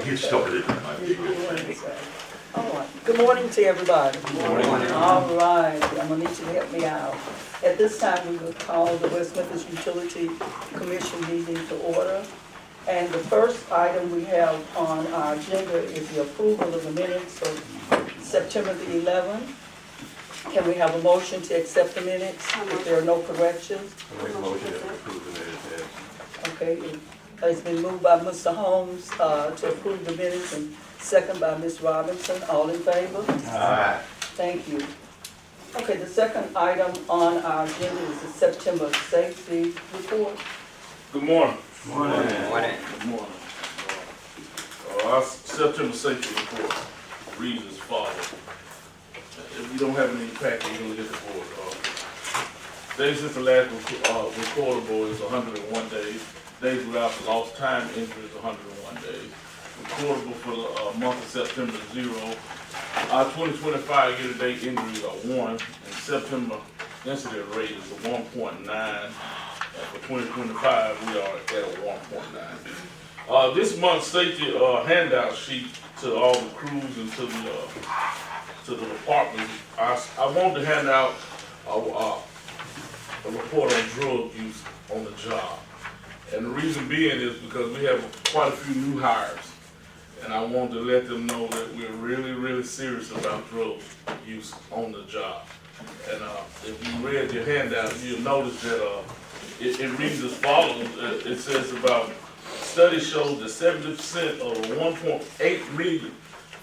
get started. That might be a good thing. All right. Good morning to everybody. Good morning. All right, I'm gonna need you to help me out. At this time, we will call the West Memphis Utility Commission meeting to order. And the first item we have on our agenda is the approval of the minutes of September the 11th. Can we have a motion to accept the minutes if there are no corrections? I make a motion to approve the minutes as. Okay, it's been moved by Mr. Holmes to approve the minutes and second by Ms. Robinson. All in favor? Aye. Thank you. Okay, the second item on our agenda is the September safety report. Good morning. Morning. Good morning. Our September safety report reads as follows. If you don't have any packet, you can look at the board. Days since the last recordable is 101 days. Days without the lost time injury is 101 days. Recordable for the month of September is 0. Our 2025 year-to-date injuries are 1, and September incident rate is a 1.9. And for 2025, we are at a 1.9. This month's safety handout sheet to all the crews and to the departments, I want to hand out a report on drug use on the job. And the reason being is because we have quite a few new hires. And I want to let them know that we're really, really serious about drug use on the job. And if you read your handout, you'll notice that it reads as follows. It says about studies show that 70% of the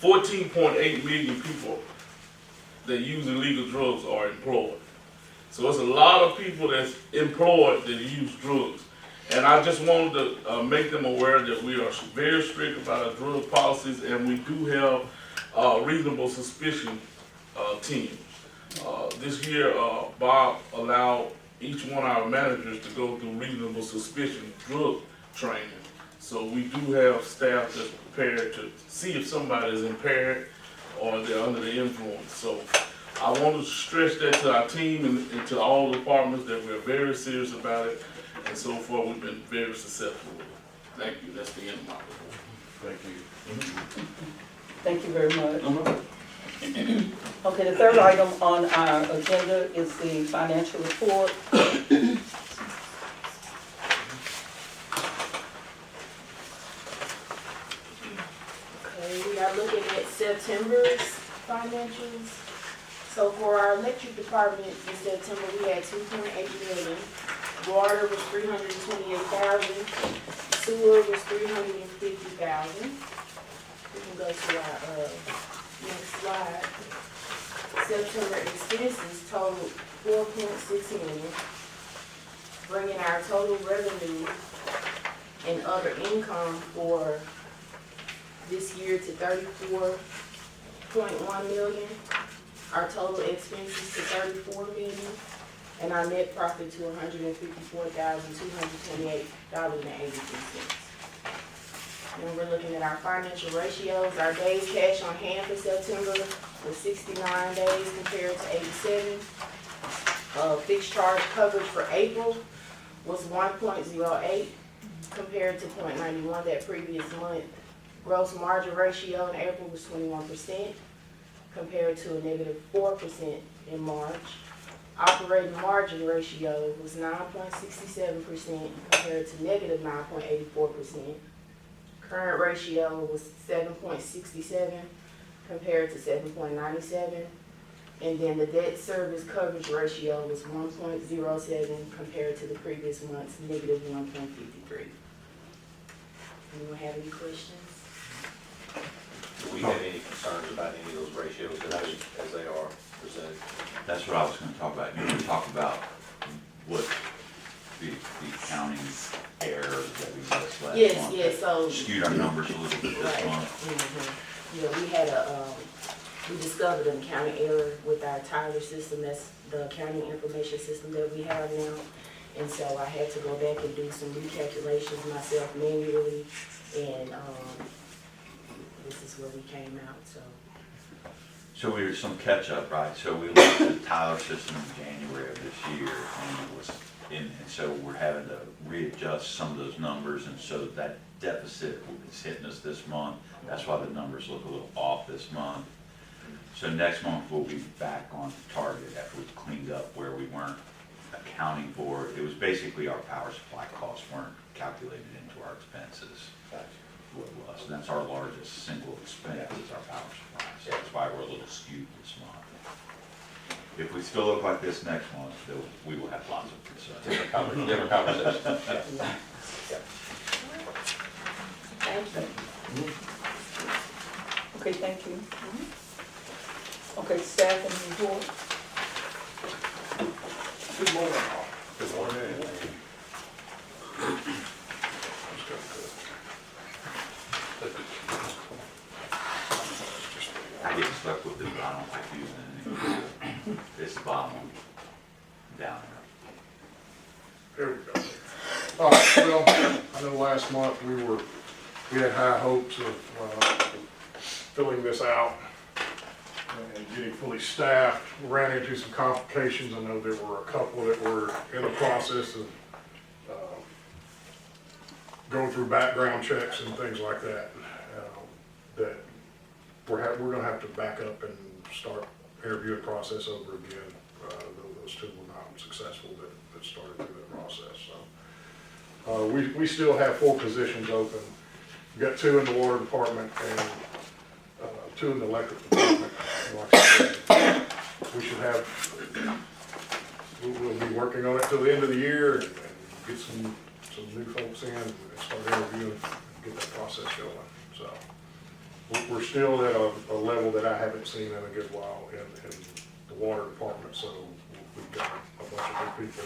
14.8 million people that use illegal drugs are employed. So it's a lot of people that's employed that use drugs. And I just wanted to make them aware that we are very strict about our drug policies, and we do have a reasonable suspicion team. This year, Bob allowed each one of our managers to go through reasonable suspicion drug training. So we do have staff that's prepared to see if somebody is impaired or they're under the influence. So I want to stress that to our team and to all departments that we're very serious about it. And so far, we've been very successful with it. Thank you. That's the end of my report. Thank you. Thank you very much. Okay, the third item on our agenda is the financial report. Okay, we are looking at September's financials. So for our electric department in September, we had 2.8 million. Water was 328,000. Sewer was 350,000. We can go to our next slide. September expenses totaled 4.6 million, bringing our total revenue and other income for this year to 34.1 million. Our total expenses to 34 million. And our net profit to $154,228.82. When we're looking at our financial ratios, our days cash on hand for September was 69 days compared to 87. Fixed charge coverage for April was 1.08 compared to 0.91 that previous month. Gross margin ratio in April was 21% compared to a negative 4% in March. Operating margin ratio was 9.67% compared to negative 9.84%. Current ratio was 7.67 compared to 7.97. And then the debt service coverage ratio was 1.07 compared to the previous month's negative 1.53. Anyone have any questions? Do we have any concerns about any of those ratios as they are presented? That's what I was going to talk about. You were talk about what the accounting's errors that we missed last month. Yes, so. Skewed our numbers a little bit this Right. month. Yeah, we had we discovered an accounting error with our Tyler system. That's the accounting information system that we have now. And so I had to go back and do some recalculations myself manually, and this is where we came out, so. So we some catch up, right? So we looked at the Tyler system in January of this year, and it was and so we're having to readjust some of those numbers, and so that deficit is hitting us this month. That's why the numbers look a little off this month. So next month, we'll be back on target after we've cleaned up where we weren't accounting for. It was basically our power supply costs weren't calculated into our expenses. What it was, and that's our largest single expense is our power supply. So that's why we're a little skewed this month. If we still look like this next month, we will have lots of concerns. Different conversation. Yeah. Thank you. Okay, thank you. Okay, staff and report. Good morning. Good morning. I get stuck with it, but I don't like using it. It's the bottom one, down There we go. All right, well, I know last month we had high hopes of filling this out and getting fully staffed. We ran into some complications. I know there were a couple that were in the process of going through background checks and things like that, that we're gonna have to back up and start interviewing process over again. Those two were not successful that started through that process, so. We still have 4 positions open. We've got 2 in the water department and 2 in the electric department. And like I said, we should have, we'll be working on it till the end of the year and get some new folks in and start interviewing and get that process going. So we're still at a level that I haven't seen in a good while in the water department. So we've got a bunch of new people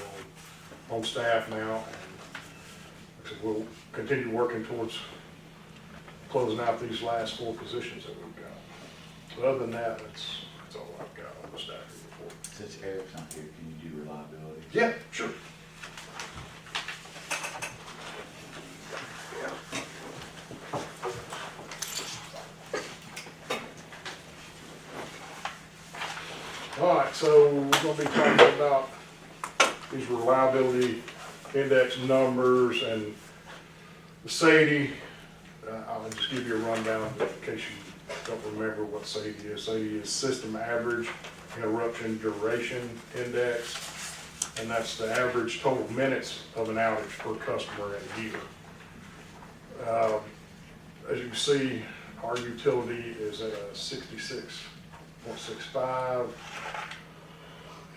on staff now, and like I said, we'll continue working towards closing out these last 4 positions that we've got. But other than that, that's all I've got on the staffing report. Since Eric's not here, can you do reliability? Yeah, sure. All right, so we're gonna be talking about these reliability index numbers and the SAIDI. I'll just give you a rundown in case you don't remember what SAIDI is. SAIDI is System Average Interruption Duration Index, and that's the average total minutes of an outage per customer in a year. As you can see, our utility is at a 66.65,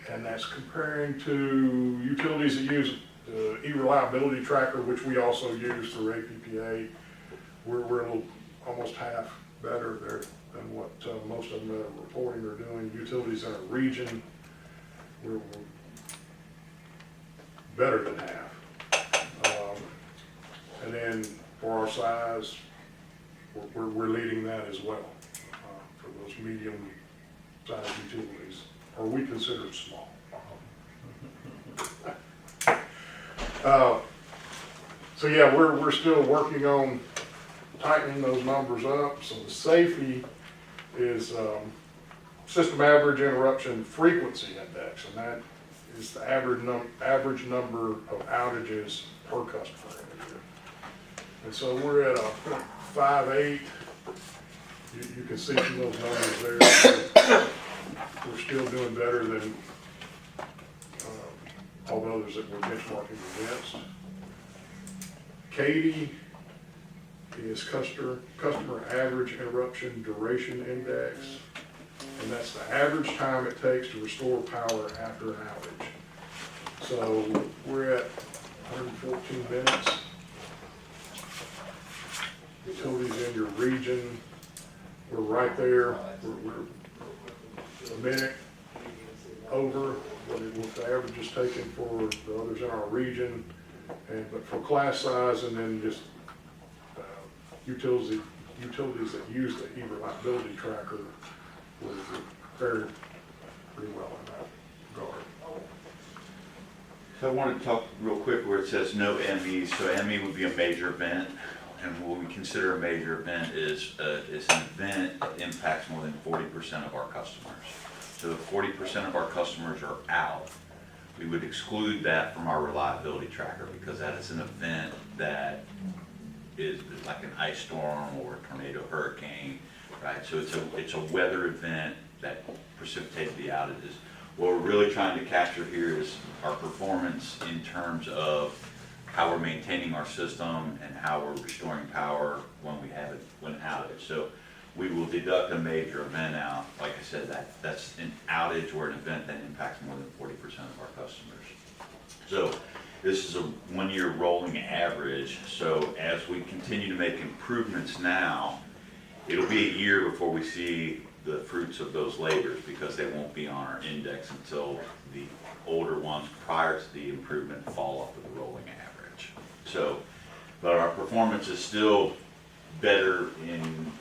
and that's comparing to utilities that use the e-reliability tracker, which we also use through APPA. We're a little, almost half better there than what most of them that are reporting are doing. Utilities in a region, we're better than half. And then for our size, we're leading that as well for those medium-sized utilities. Are we considered small? So yeah, we're still working on tightening those numbers up. So the safety is System Average Interruption Frequency Index, and that is the average number of outages per customer in a year. And so we're at a 0.58. You can see from those numbers there, we're still doing better than all the others that we're benchmarking against. CAIDI is Customer Average Interruption Duration Index, and that's the average time it takes to restore power after an outage. So we're at 114 minutes. Utilities in your region, we're right there. We're a minute over what the average is taken for the others in our region, but for class size and then just utilities that use the e-reliability tracker, we're fared pretty well in that regard. So I want to talk real quick where it says no MEs. So ME would be a major event, and what we consider a major event is an event that impacts more than 40% of our customers. So if 40% of our customers are out, we would exclude that from our reliability tracker because that is an event that is like an ice storm or a tornado, hurricane, right? So it's a weather event that precipitated the outages. What we're really trying to capture here is our performance in terms of how we're maintaining our system and how we're restoring power when we have an outage. So we will deduct a major event out. Like I said, that's an outage or an event that impacts more than 40% of our customers. So this is a 1-year rolling average. So as we continue to make improvements now, it'll be a year before we see the fruits of those labors because they won't be on our index until the older ones prior to the improvement fall off of the rolling average. So, but our performance is still better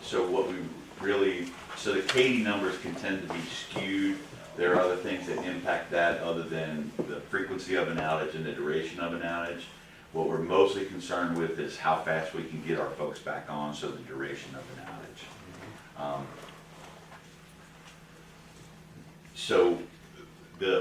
so the Katy numbers can tend to be skewed. There are other things that impact that other than the frequency of an outage and the duration of an outage. What we're mostly concerned with is how fast we can get our folks back on, so the duration of an outage. So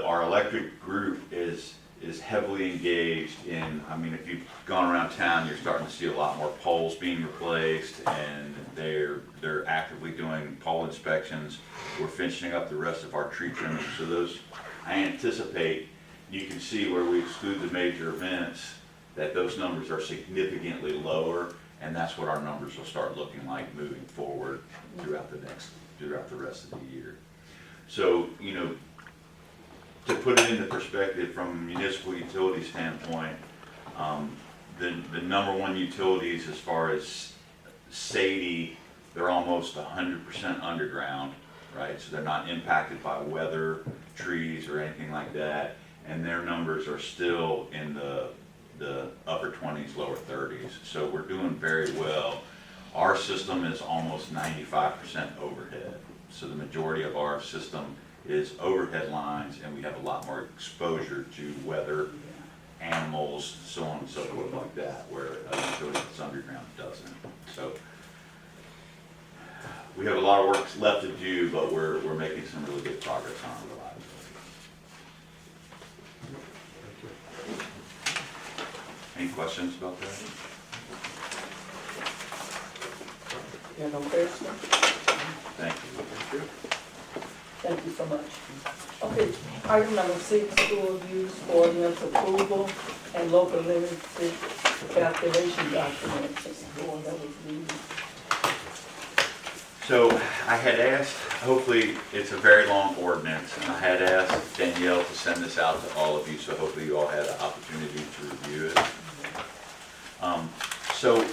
our electric group is heavily engaged in, I mean, if you've gone around town, you're starting to see a lot more poles being replaced, and they're actively doing pole inspections. We're finishing up the rest of our tree trimming. So those, I anticipate, you can see where we exclude the major events, that those numbers are significantly lower, and that's what our numbers will start looking like moving forward throughout the rest of the year. So, you know, to put it into perspective from a municipal utility standpoint, the number one utilities as far as Sadie, they're almost 100% underground, right? So they're not impacted by weather, trees, or anything like that. And their numbers are still in the upper 20s, lower 30s. So we're doing very well. Our system is almost 95% overhead. So the majority of our system is overhead lines, and we have a lot more exposure to weather, animals, so on and so forth like that, where a utility that's underground doesn't. So we have a lot of work left to do, but we're making some really good progress on reliability. Any questions about that? You have no questions? Thank you. Thank you so much. Okay, item number 6, school use ordinance approval and local limited calculation documents. Boy, that was really. So I had asked, hopefully it's a very long ordinance, and I had asked Danielle to send this out to all of you, so hopefully you all had an opportunity to review it. So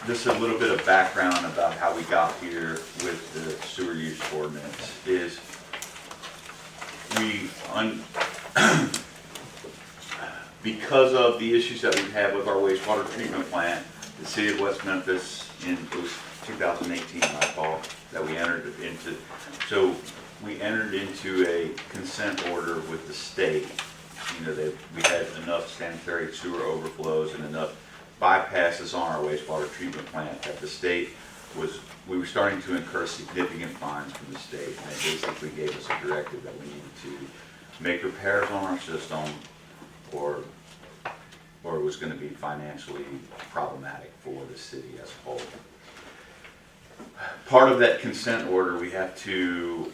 just a little bit of background about how we got here with the sewer use ordinance is because of the issues that we've had with our wastewater treatment plant, the city of West Memphis, it was 2018, I thought, that we entered into. So we entered into a consent order with the state. You know, we had enough sanitary sewer overflows and enough bypasses on our wastewater treatment plant that the state we were starting to incur significant fines from the state, and they basically gave us a directive that we needed to make repairs on our system, or it was going to be financially problematic for the city as a whole. Part of that consent order, we have to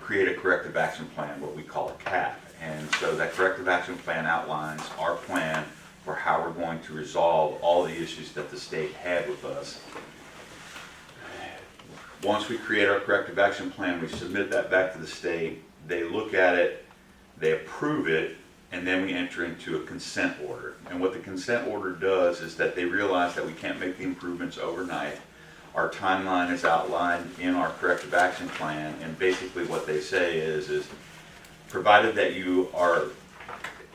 create a corrective action plan, what we call a CAP. And so that corrective action plan outlines our plan for how we're going to resolve all the issues that the state had with us. Once we create our corrective action plan, we submit that back to the state. They look at it, they approve it, and then we enter into a consent order. And what the consent order does is that they realize that we can't make the improvements overnight. Our timeline is outlined in our corrective action plan, and basically what they say is provided that you are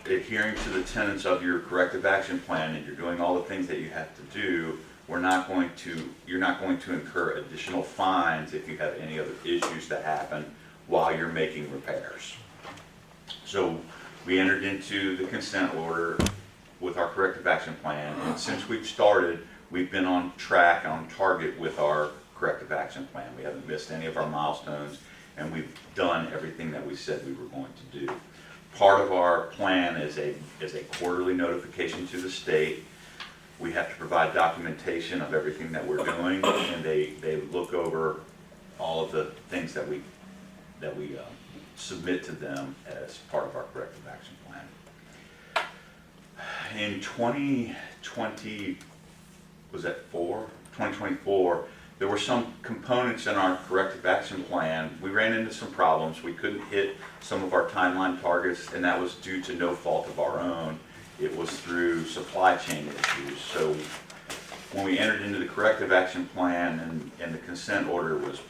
adhering to the tenets of your corrective action plan and you're doing all the things that you have to do, you're not going to incur additional fines if you have any other issues that happen while you're making repairs. So we entered into the consent order with our corrective action plan, and since we've started, we've been on track, on target with our corrective action plan. We haven't missed any of our milestones, and we've done everything that we said we were going to do. part of our plan is a quarterly notification to the state. We have to provide documentation of everything that we're doing, and they look over all of the things that we submit to them as part of our corrective action plan. In 2020, was that 2024, there were some components in our corrective action plan. We ran into some problems. We couldn't hit some of our timeline targets, and that was due to no fault of our own. It was through supply chain issues. So when we entered into the corrective action plan and the consent order was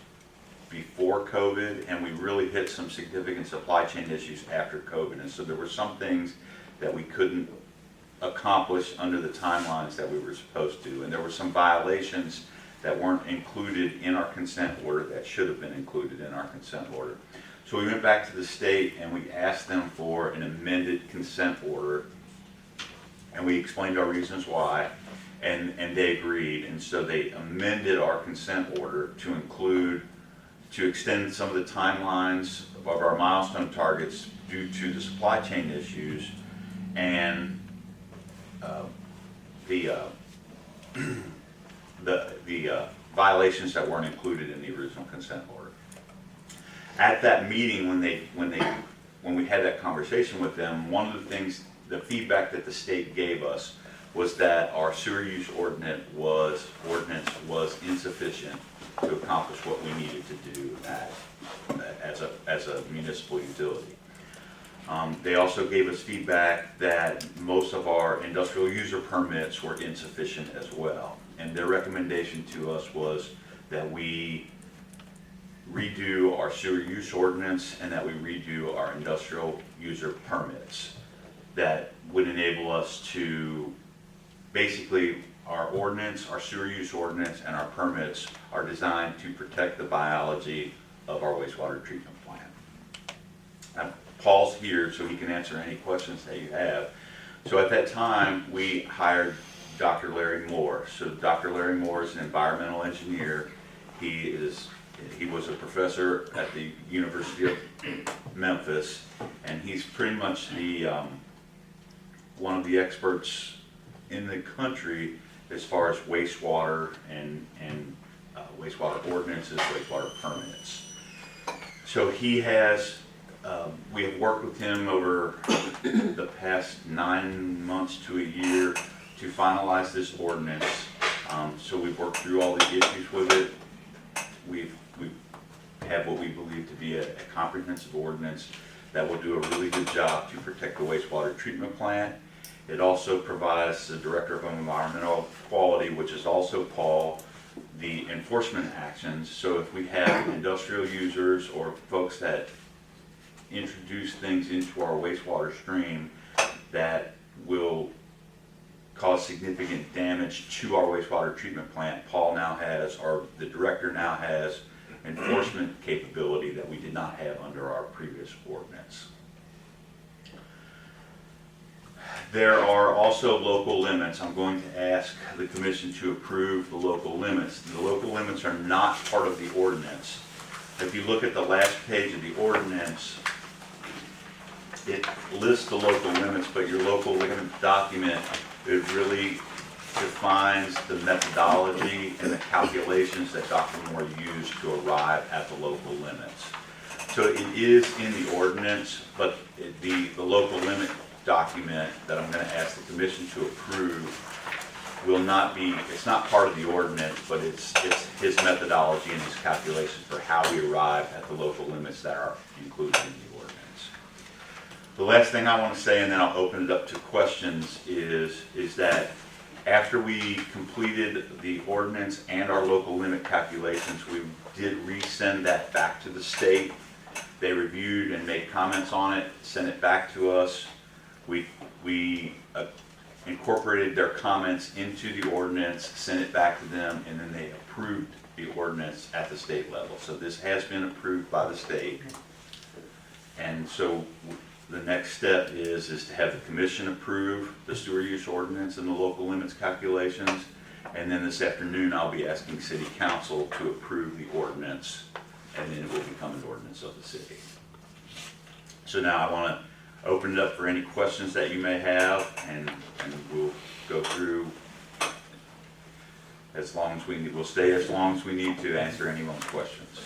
before COVID, and we really hit some significant supply chain issues after COVID. And so there were some things that we couldn't accomplish under the timelines that we were supposed to. And there were some violations that weren't included in our consent order that should have been included in our consent order. So we went back to the state and we asked them for an amended consent order, and we explained our reasons why, and they agreed. And so they amended our consent order to extend some of the timelines of our milestone targets due to the supply chain issues and the violations that weren't included in the original consent order. At that meeting, when we had that conversation with them, one of the things, the feedback that the state gave us was that our sewer use ordinance was insufficient to accomplish what we needed to do as a municipal utility. They also gave us feedback that most of our industrial user permits were insufficient as well. And their recommendation to us was that we redo our sewer use ordinance and that we redo our industrial user permits. That would enable us to, basically, our ordinance, our sewer use ordinance, and our permits are designed to protect the biology of our wastewater treatment plant. Now, Paul's here so he can answer any questions that you have. So at that time, we hired Dr. Larry Moore. So Dr. Larry Moore is an environmental engineer. He was a professor at the University of Memphis, and he's pretty much one of the experts in the country as far as wastewater and wastewater ordinances, wastewater permits. So he has, we have worked with him over the past 9 months to a year to finalize this ordinance. So we've worked through all the issues with it. We've had what we believe to be a comprehensive ordinance that will do a really good job to protect the wastewater treatment plant. It also provides the Director of Environmental Quality, which is also Paul, the enforcement actions. So if we have industrial users or folks that introduce things into our wastewater stream that will cause significant damage to our wastewater treatment plant, Paul now has, or the director now has, enforcement capability that we did not have under our previous ordinance. There are also local limits. I'm going to ask the commission to approve the local limits. The local limits are not part of the ordinance. If you look at the last page of the ordinance, it lists the local limits, but your local limit document, it really defines the methodology and the calculations that Dr. Moore used to arrive at the local limits. So it is in the ordinance, but the local limit document that I'm going to ask the commission to approve will not be, it's not part of the ordinance, but it's his methodology and his calculations for how we arrive at the local limits that are included in the ordinance. The last thing I want to say, and then I'll open it up to questions, is that after we completed the ordinance and our local limit calculations, we did resend that back to the state. They reviewed and made comments on it, sent it back to us. We incorporated their comments into the ordinance, sent it back to them, and then they approved the ordinance at the state level. So this has been approved by the state. And so the next step is to have the commission approve the sewer use ordinance and the local limits calculations. And then this afternoon, I'll be asking city council to approve the ordinance, and then it will become an ordinance of the city. So now I open it up for any questions that you may have, and we'll go through as long as we need, we'll stay as long as we need to answer anyone's questions.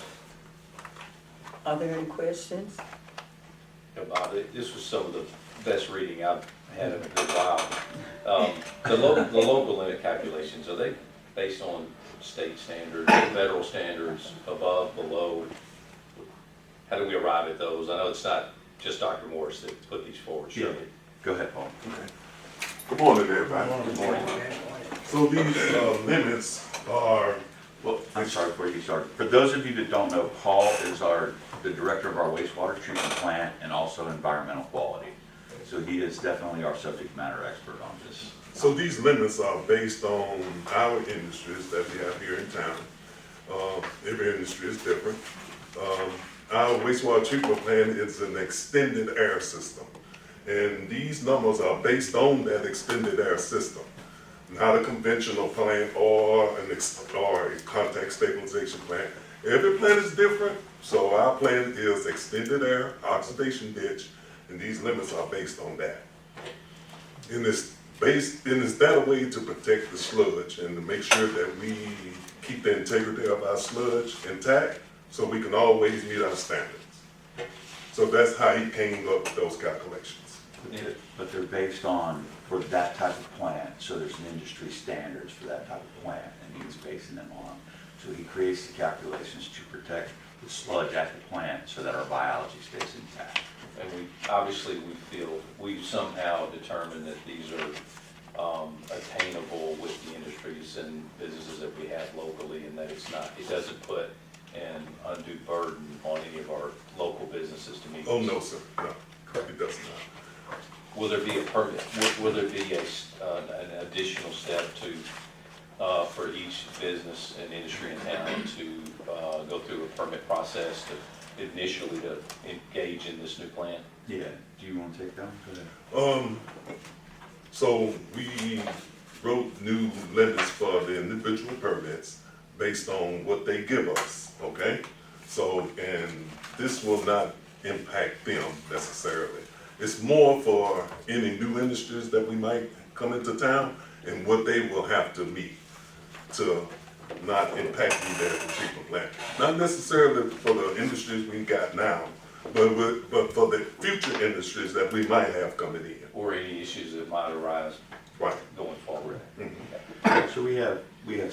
Are there any questions? Yeah, Bob, this was some of the best reading I've had in a good while. The local limit calculations, are they based on state standards, federal standards, above, below? How do we arrive at those? I know it's not just Dr. Morris that put these forward, surely. Go ahead, Paul. Good morning, everybody. Good morning. So these limits are, Well, I'm sorry before you start. For those of you that don't know, Paul is the director of our wastewater treatment plant and also environmental quality. So he is definitely our subject matter expert on this. so these limits are based on our industries that we have here in town. Every industry is different. Our wastewater treatment plant is an extended air system. And these numbers are based on that extended air system. Not a conventional plant or or a contact stabilization plant. Every plant is different, so our plant is extended air, oxidation ditch, and these limits are based on that. And it's that a way to protect the sludge and to make sure that we keep the integrity of our sludge intact, so we can always meet our standards. So that's how he came up with those calculations. But they're based on, for that type of plant, so there's an industry standards for that type of plant, and he's basing them on. So he creates the calculations to protect the sludge at the plant so that our biology stays intact. And obviously we feel, we've somehow determined that these are attainable with the industries and businesses that we have locally, and that it doesn't put an undue burden on any of our local businesses to meet. Oh, no, sir, no, it does not. Will there be a permit, will there be an additional step to, for each business and industry in town to go through a permit process to initially to engage in this new plan? Yeah, do you want to take that one? Go ahead. So we wrote new limits for the individual permits based on what they give us, okay? So, and this will not impact them necessarily. It's more for any new industries that we might come into town and what they will have to meet to not impact you there at the treatment plant. Not necessarily for the industries we got now, but for the future industries that we might have coming in. Or any issues that might arise Right. going forward? So we have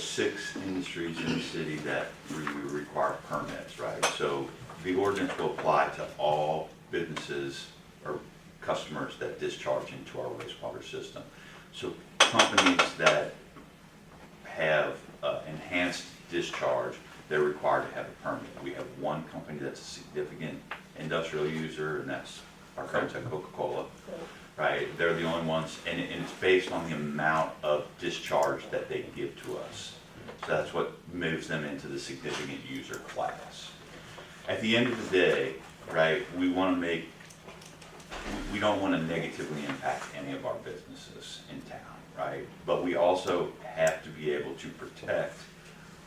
6 industries in the city that we require permits, right? So the ordinance will apply to all businesses or customers that discharge into our wastewater system. So companies that have enhanced discharge, they're required to have a permit. We have one company that's a significant industrial user, and that's our friends at Coca-Cola, right? They're the only ones, and it's based on the amount of discharge that they give to us. So that's what moves them into the significant user class. At the end of the day, right, we don't want to negatively impact any of our businesses in town, right? But we also have to be able to protect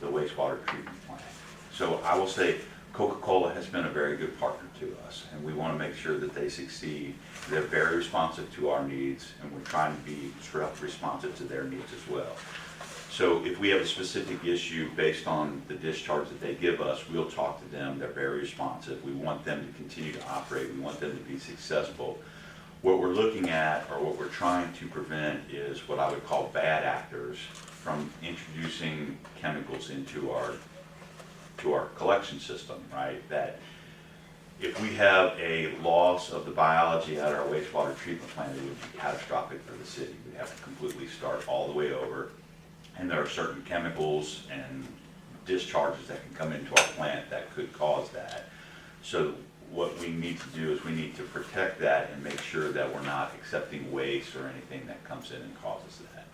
the wastewater treatment plant. So I will say Coca-Cola has been a very good partner to us, and we want to make sure that they succeed. They're very responsive to our needs, and we're trying to be responsive to their needs as well. So if we have a specific issue based on the discharge that they give us, we'll talk to them. They're very responsive. We want them to continue to operate. We want them to be successful. What we're looking at, or what we're trying to prevent, is what I would call bad actors from introducing chemicals into our collection system, right? That if we have a loss of the biology at our wastewater treatment plant, it would be catastrophic for the city. We'd have to completely start all the way over. And there are certain chemicals and discharges that can come into our plant that could cause that. So what we need to do is we need to protect that and make sure that we're not accepting waste or anything that comes in and causes that.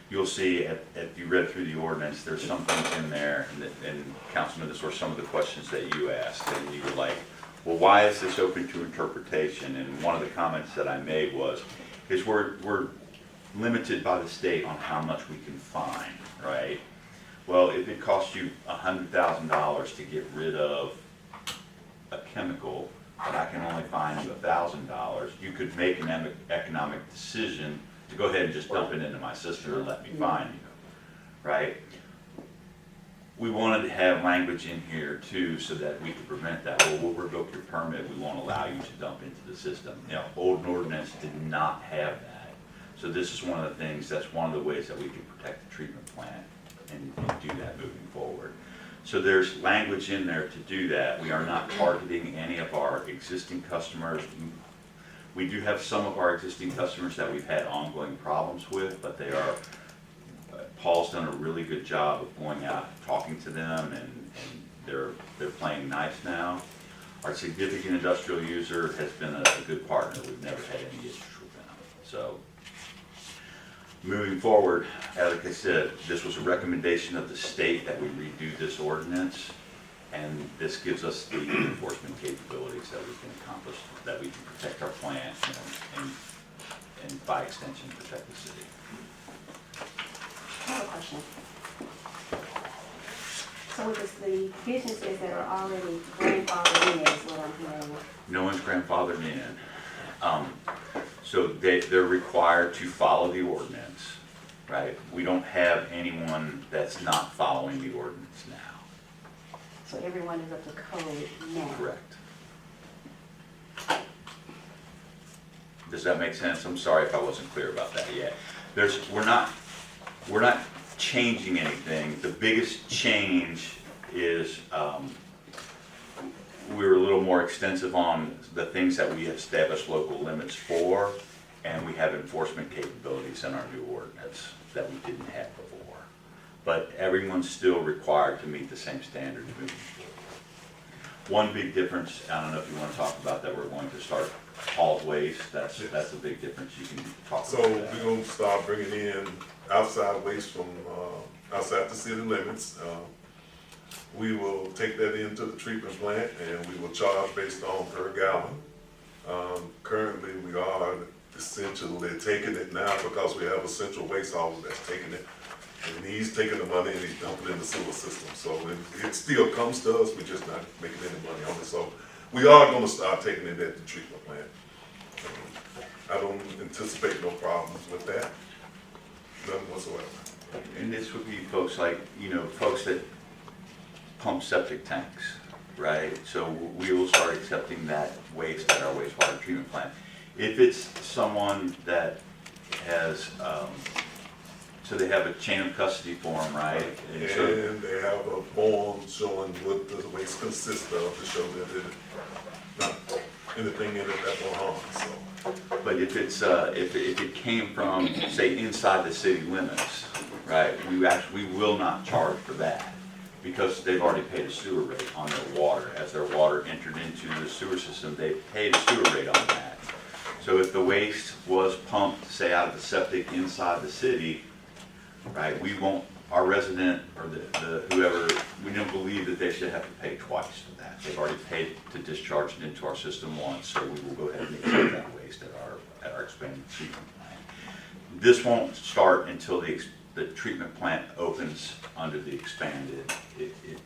You'll see, if you read through the ordinance, there's some things in there, and Councilman, this were some of the questions that you asked, and you were like, well, why is this open to interpretation? And one of the comments that I made was, is we're limited by the state on how much we can fine, right? Well, if it costs you $100,000 to get rid of a chemical, but I can only fine you $1,000, you could make an economic decision to go ahead and just dump it into my system and let me fine you, right? We wanted to have language in here too, so that we could prevent that. Well, we'll revoke your permit, we won't allow you to dump into the system. You know, old ordinance did not have that. So this is one of the things, that's one of the ways that we can protect the treatment plant and do that moving forward. So there's language in there to do that. We are not targeting any of our existing customers. We do have some of our existing customers that we've had ongoing problems with, but they are, Paul's done a really good job of going out, talking to them, and they're playing nice now. Our significant industrial user has been a good partner. We've never had any issues with them. So moving forward, like I said, this was a recommendation of the state that we redo this ordinance, and this gives us the enforcement capabilities that we can accomplish, that we can protect our plant, you know, and by extension, protect the city. I have a question. So with the businesses that are already grandfathered in, is what I'm hearing. No one's grandfathered in. So they're required to follow the ordinance, right? We don't have anyone that's not following the ordinance now. So everyone is up to code now. Correct. Does that make sense? I'm sorry if I wasn't clear about that yet. We're not changing anything. The biggest change is we're a little more extensive on the things that we establish local limits for, and we have enforcement capabilities in our new ordinance that we didn't have before. But everyone's still required to meet the same standards moving forward. One big difference, I don't know if you want to talk about that, we're going to start hauled waste. That's a big difference. You can talk So about we're that. gonna start bringing in outside waste from, outside the city limits. We will take that into the treatment plant and we will charge based on per gallon. Currently, we are essentially taking it now because we have a central waste hauler that's taking it. And he's taking the money and he's dumping it in the sewer system. So it still comes to us, we're just not making any money on it. So we are gonna start taking it at the treatment plant. I don't anticipate no problems with that, none whatsoever. And this would be folks like, you know, folks that pump septic tanks, right? So we will start accepting that waste at our wastewater treatment plant. If it's someone that has, so they have a chain of custody form, right? And so- And they have a form showing what the waste consists of to show that it, not anything in it that will harm, so. But if it's, if it came from, say, inside the city limits, right, we will not charge for that, because they've already paid a sewer rate on their water. As their water entered into the sewer system, they paid a sewer rate on that. So if the waste was pumped, say, out of the septic inside the city, right, we won't, our resident or the whoever, we don't believe that they should have to pay twice for that. They've already paid to discharge it into our system once, so we will go ahead and accept that waste at our expanded treatment plant. This won't start until the treatment plant opens under the expanded.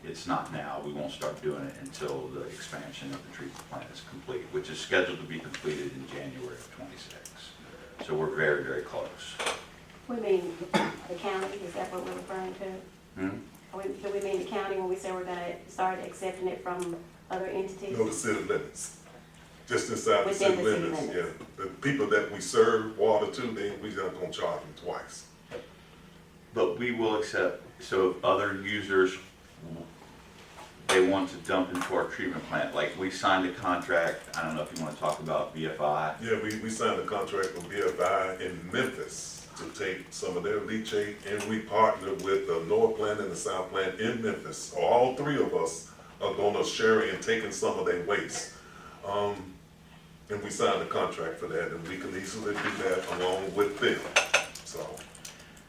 It's not now. We won't start doing it until the expansion of the treatment plant is complete, which is scheduled to be completed in January of '26. So we're very, very close. We mean the county, is that what we're referring to? Do we mean the county when we say we're gonna start accepting it from other entities? No, the city limits, just inside the Within city the city limits, yeah. limits. The people that we serve water to, we not gonna charge them twice. But we will accept, so if other users, they want to dump into our treatment plant, like we signed a contract, I don't know if you want to talk about BFI. Yeah, we signed a contract with BFI in Memphis to take some of their leachate, and we partnered with the North Plant and the South Plant in Memphis. So all three of us are gonna share in taking some of their waste. And we signed a contract for that, and we can easily do that along with them. So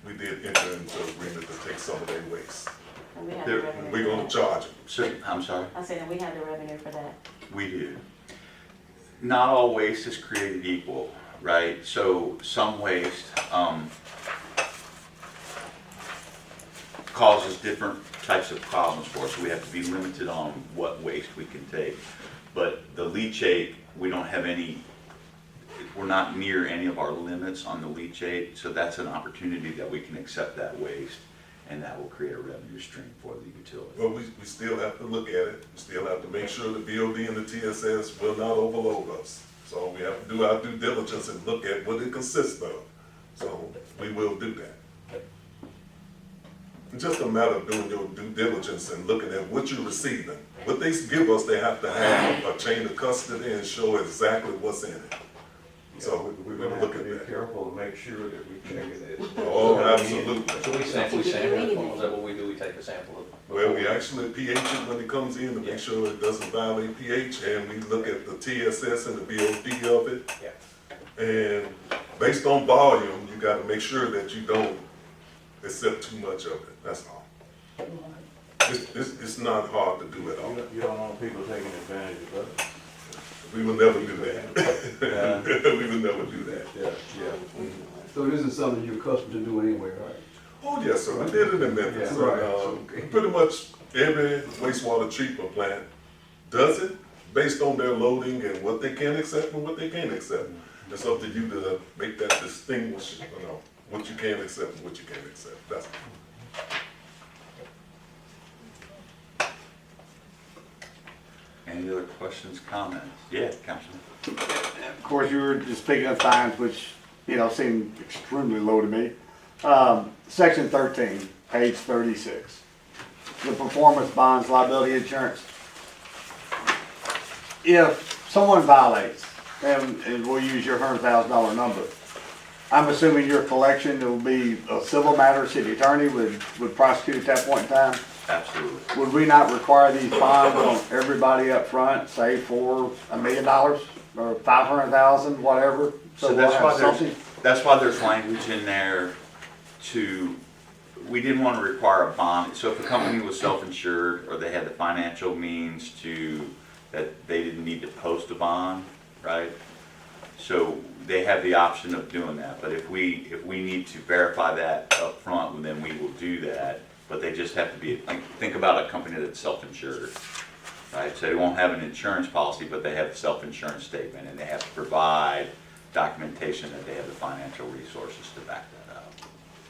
we did enter into agreement to take some of their waste. And we have There- the revenue. We're for gonna that. charge them. So, I'm sorry? I said, and we have the revenue for that. We do. Not all waste is created equal, right? So some waste causes different types of problems for us. So we have to be limited on what waste we can take. But the leachate, we don't have any, we're not near any of our limits on the leachate, so that's an opportunity that we can accept that waste, and that will create a revenue stream for the utility. But we still have to look at it, we still have to make sure the BOD and the TSS will not overload us. So we have to do our due diligence and look at what it consists of. So we will do that. It's just a matter of doing your due diligence and looking at what you're receiving. What they give us, they have to have a chain of custody and show exactly what's in it. So we're gonna look at Be that. careful to make sure that we check it. Oh, absolutely. So we sample it, is that what we do, we take a sample of? Well, we actually pH it when it comes in to make sure it doesn't violate pH, and we look at the TSS and the BOD of it. Yeah. And based on volume, you gotta make sure that you don't accept too much of it, that's all. It's not hard to do at all. You don't want people taking advantage of us. We will never do that. We will never do that. Yeah. So this is something you're accustomed to doing anyway, right? Oh, yes, sir, we did it in Memphis. Yeah, right. Pretty much every wastewater treatment plant does it based on their loading and what they can accept and what they can't accept. It's up to you to make that distinguish, what you can accept and what you can't accept, that's all. Any other questions, comments? Yeah, Councilman. Of course, you were just speaking of fines, which, seem extremely low to me. Section 13, page 36. The performance bonds liability insurance. If someone violates, and we'll use your $100,000 number, I'm assuming your collection will be a civil matter, city attorney would prosecute at that point in time. Absolutely. Would we not require these bonds on everybody up front, say for $1 million or 500,000, whatever? So we'll that's have why something. that's why there's language in there we didn't want to require a bond. So if a company was self-insured or they had the financial means that they didn't need to post a bond, right? So they have the option of doing that. But if we need to verify that up front, then we will do that. But they just have to be, like, think about a company that's self-insured, right? So they won't have an insurance policy, but they have a self-insurance statement, and they have to provide documentation that they have the financial resources to back that up.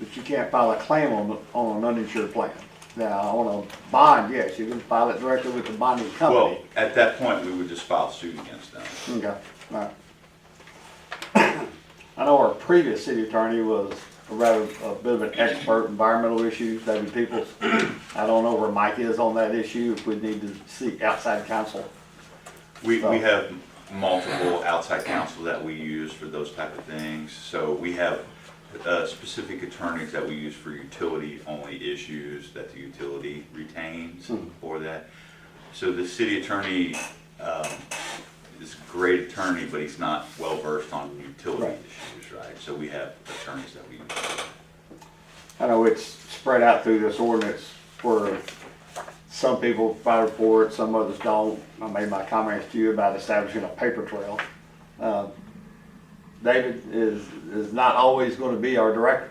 But you can't file a claim on an uninsured plan. Now, on a bond, yes, you can file it directly with the bonding Well, company. at that point, we would just file suit against them. Okay, all right. I know our previous city attorney was a bit of an expert in environmental issues, David Peoples. I don't know where Mike is on that issue, if we need to seek outside counsel. We have multiple outside counsel that we use for those type of things. So we have specific attorneys that we use for utility-only issues that the utility retains for that. So the city attorney is a great attorney, but he's not well-versed on utility issues, right? So we have attorneys that we use for that. I know it's spread out through this ordinance where some people file for it, some others don't. I made my comments to you about establishing a paper trail. David is not always going to be our director.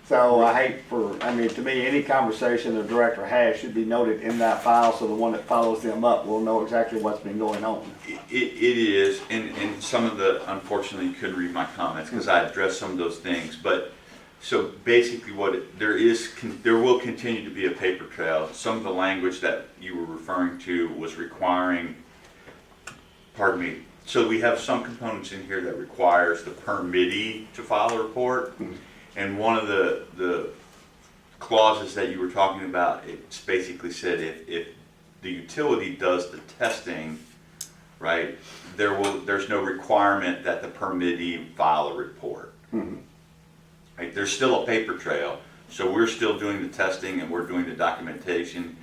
So I hate to me, any conversation the director has should be noted in that file so the one that follows them up will know exactly what's been going on. It is, and some of unfortunately, you couldn't read my comments because I addressed some of those things, but so basically there will continue to be a paper trail. Some of the language that you were referring to was requiring, so we have some components in here that requires the permittee to file a report. And one of the clauses that you were talking about, it's basically said if the utility does the testing, right, there's no requirement that the permittee file a report. Right? There's still a paper trail, so we're still doing the testing and we're doing the documentation.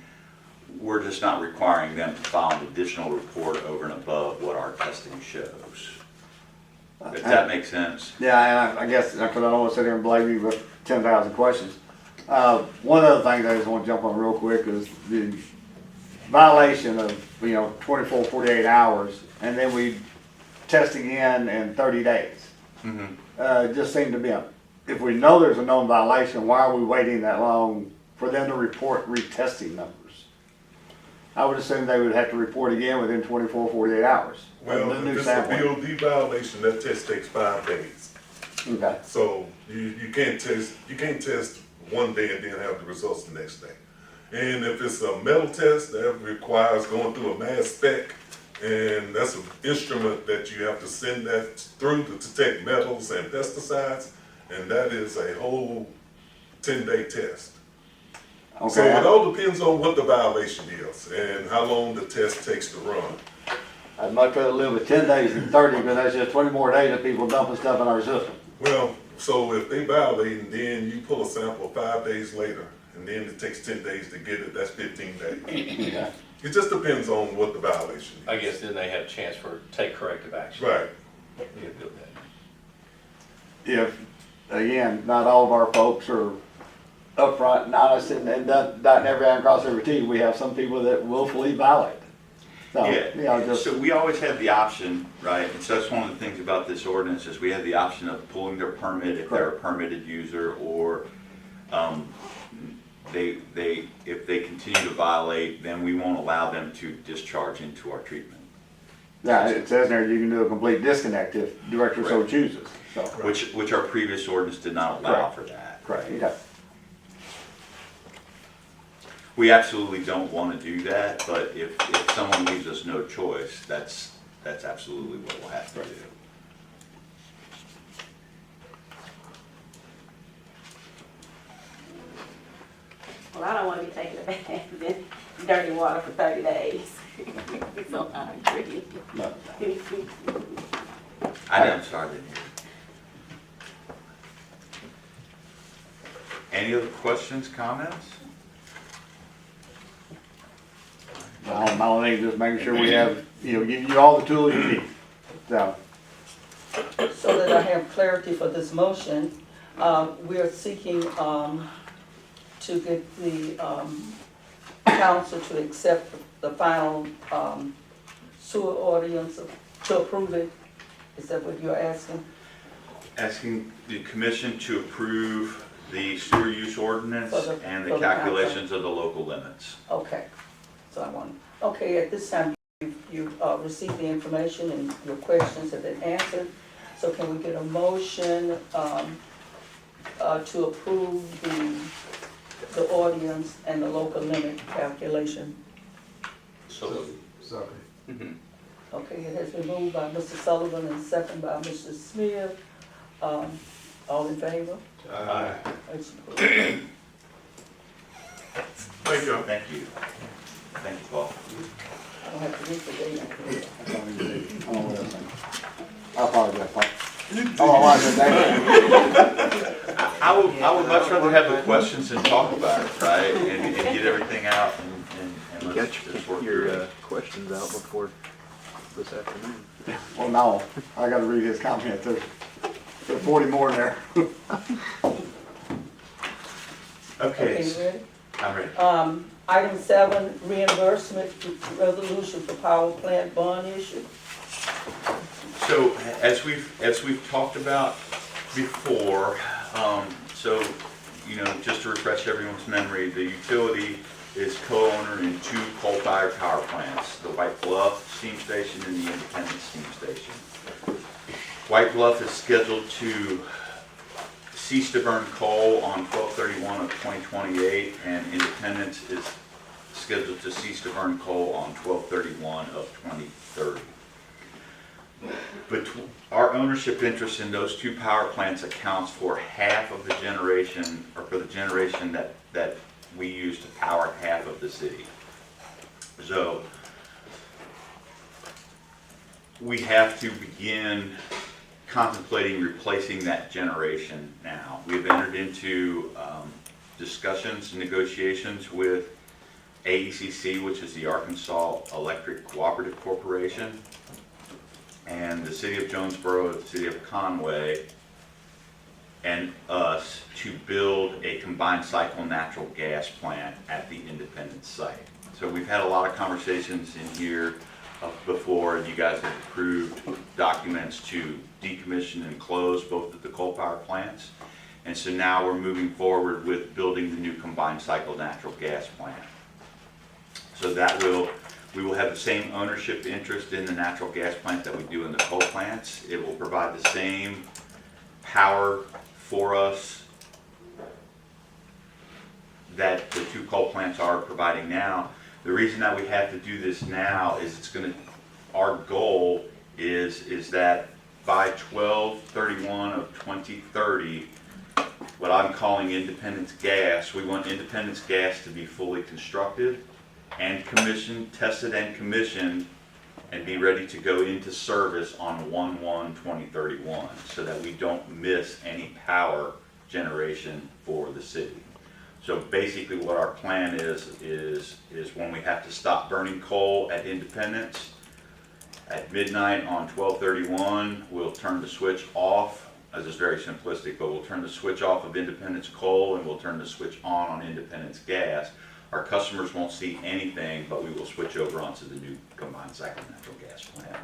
We're just not requiring them to file an additional report over and above what our testing shows. If that makes sense. Yeah, and I guess, because I don't want to sit here and blame you with 10,000 questions. One other thing that I just want to jump on real quick is the violation of, 24, 48 hours, and then we test again in 30 days. It just seemed to be, if we know there's a known violation, why are we waiting that long for them to report retesting numbers? I would assume they would have to report again within 24, 48 hours. Well, The new if it's a sampling. BOD violation, that test takes 5 days. Okay, So you can't test one day and then have the results the next day. And if it's a metal test, that requires going through a mass spec, and that's an instrument that you have to send that through to detect metals and pesticides, and that is a whole 10-day test. So it okay. all depends on what the violation is and how long the test takes to run. I'd much rather live with 10 days than 30, because that's just 20 more days of people dumping stuff in our system. Well, so if they violate and then you pull a sample 5 days later, and then it takes 10 days to get it, that's 15 days. Okay. It just depends on what the violation is. I guess then they have a chance for take corrective action. Right. Yeah, do that. If, again, not all of our folks are upfront and honest and dotting every I and cross every T, we have some people that willfully violate. So, you know, just, So we always have the option, right, and so that's one of the things about this ordinance, is we have the option of pulling their permit if they're a permitted user, or, if they continue to violate, then we won't allow them to discharge into our treatment. yeah, it says there you can do a complete disconnect if director so Correct. chooses, so. Which our previous ordinance did not allow for that. Correct, yeah. We absolutely don't want to do that, but if someone leaves us no choice, that's absolutely what we'll have to do. Well, I don't wanna be taking a bath in dirty water for 30 days. So I agree. No. I'm sorry, I didn't hear you. Any other questions, comments? My only thing is just making sure we have, give you all the tools you need, so. So that I have clarity for this motion, we are seeking to get the council to accept the final sewer ordinance, to approve it. Is that what you're asking? Asking the commission to approve the sewer use ordinance For the- and for the the council. calculations of the local limits. Okay, so I want, okay, at this time, you've received the information and your questions have been answered. So can we get a motion to approve the ordinance and the local limit calculation? So, Second. Okay, it has been moved by Mr. Sullivan and second by Mr. Smith. All in favor? Aye. It's approved. Thank you. Thank you. Thank you, Paul. I don't have to read the date. I apologize, Paul. Oh, I said that. I would much rather have the questions and talk about it, right? And get everything out and let's just work through it. questions out before this afternoon. Well, no, I gotta read his comment, there's 40 more in there. Okay, you ready? I'm ready. Item 7, reimbursement resolution for power plant bond issue. So as we've talked about before, just to refresh everyone's memory, the utility is co-owner in 2 coal-fired power plants, the White Bluff Steam Station and the Independence Steam Station. White Bluff is scheduled to cease to burn coal on 12/31 of 2028, and Independence is scheduled to cease to burn coal on 12/31 of 2030. But our ownership interest in those 2 power plants accounts for half of the generation, or for the generation that we use to power half of the city. So we have to begin contemplating replacing that generation now. We've entered into discussions and negotiations with AECC, which is the Arkansas Electric Cooperative Corporation, and the City of Jonesboro, the City of Conway, and us to build a combined cycle natural gas plant at the Independence site. So we've had a lot of conversations in here before, and you guys have approved documents to decommission and close both of the coal power plants. And so now we're moving forward with building the new combined cycle natural gas plant. So we will have the same ownership interest in the natural gas plant that we do in the coal plants. It will provide the same power for us that the two coal plants are providing now. The reason that we have to do this now is our goal is that by 12/31 of 2030, what I'm calling Independence Gas, we want Independence Gas to be fully constructed and commissioned, tested and commissioned, and be ready to go into service on 1/1/2031, so that we don't miss any power generation for the city. So basically what our plan is when we have to stop burning coal at Independence, at midnight on 12/31, we'll turn the switch off. This is very simplistic, but we'll turn the switch off of Independence Coal and we'll turn the switch on Independence Gas. Our customers won't see anything, but we will switch over onto the new combined cycle natural gas plant.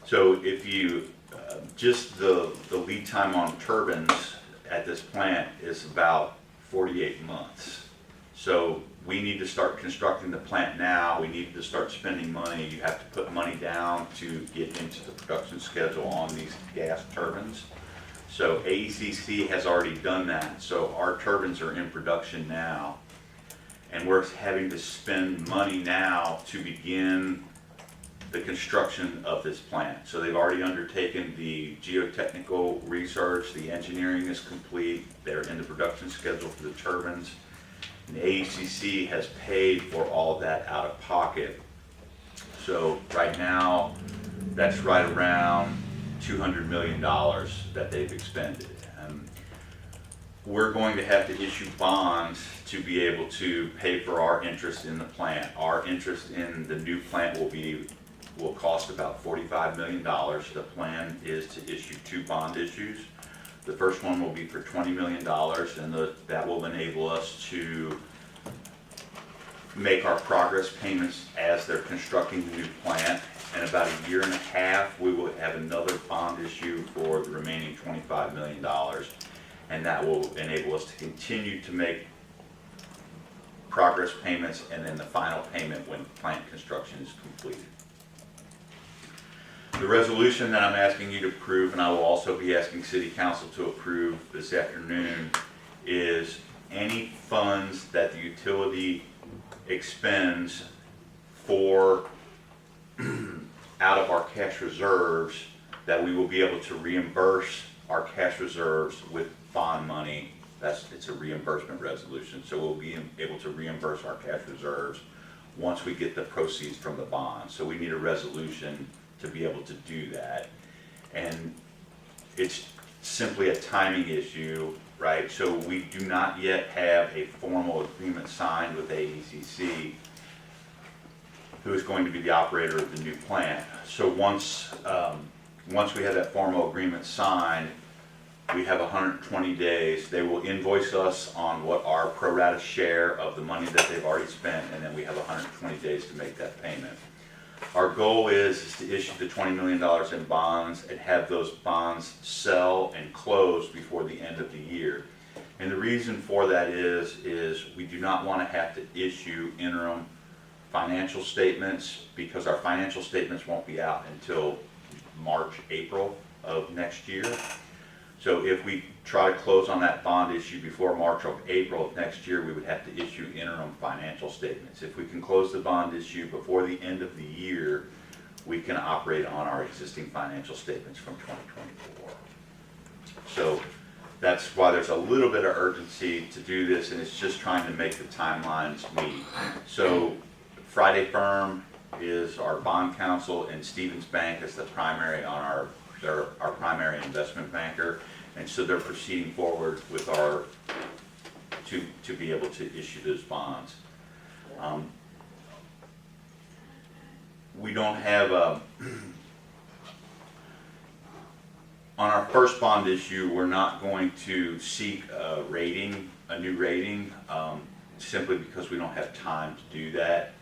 So if you, just the lead time on turbines at this plant is about 48 months. So we need to start constructing the plant now. We need to start spending money. You have to put money down to get into the production schedule on these gas turbines. So AECC has already done that. So our turbines are in production now. And we're having to spend money now to begin the construction of this plant. So they've already undertaken the geotechnical research, the engineering is complete, they're in the production schedule for the turbines. And AECC has paid for all of that out of pocket. So right now, that's right around $200 million that they've expended. We're going to have to issue bonds to be able to pay for our interest in the plant. Our interest in the new plant will cost about $45 million. The plan is to issue 2 bond issues. The first one will be for $20 million, and that will enable us to make our progress payments as they're constructing the new plant. In about a year and a half, we will have another bond issue for the remaining $25 million, and that will enable us to continue to make progress payments and then the final payment when plant construction is completed. The resolution that I'm asking you to approve, and I will also be asking City Council to approve this afternoon, is any funds that the utility expends for out of our cash reserves, that we will be able to reimburse our cash reserves with bond money. It's a reimbursement resolution, so we'll be able to reimburse our cash reserves once we get the proceeds from the bond. So we need a resolution to be able to do that. And it's simply a timing issue, right? So we do not yet have a formal agreement signed with AECC, who is going to be the operator of the new plant. So once we have that formal agreement signed, we have 120 days. They will invoice us on what our pro rata share of the money that they've already spent, and then we have 120 days to make that payment. Our goal is to issue the $20 million in bonds and have those bonds sell and close before the end of the year. And the reason for that is we do not want to have to issue interim financial statements, because our financial statements won't be out until March, April of next year. So if we try to close on that bond issue before March or April of next year, we would have to issue interim financial statements. If we can close the bond issue before the end of the year, we can operate on our existing financial statements from 2024. So that's why there's a little bit of urgency to do this, and it's just trying to make the timelines meet. So Friday Firm is our bond counsel, and Stevens Bank is the primary on they're our primary investment banker, and so they're proceeding forward with to be able to issue those bonds. We don't have on our first bond issue, we're not going to seek a new rating, simply because we don't have time to do that.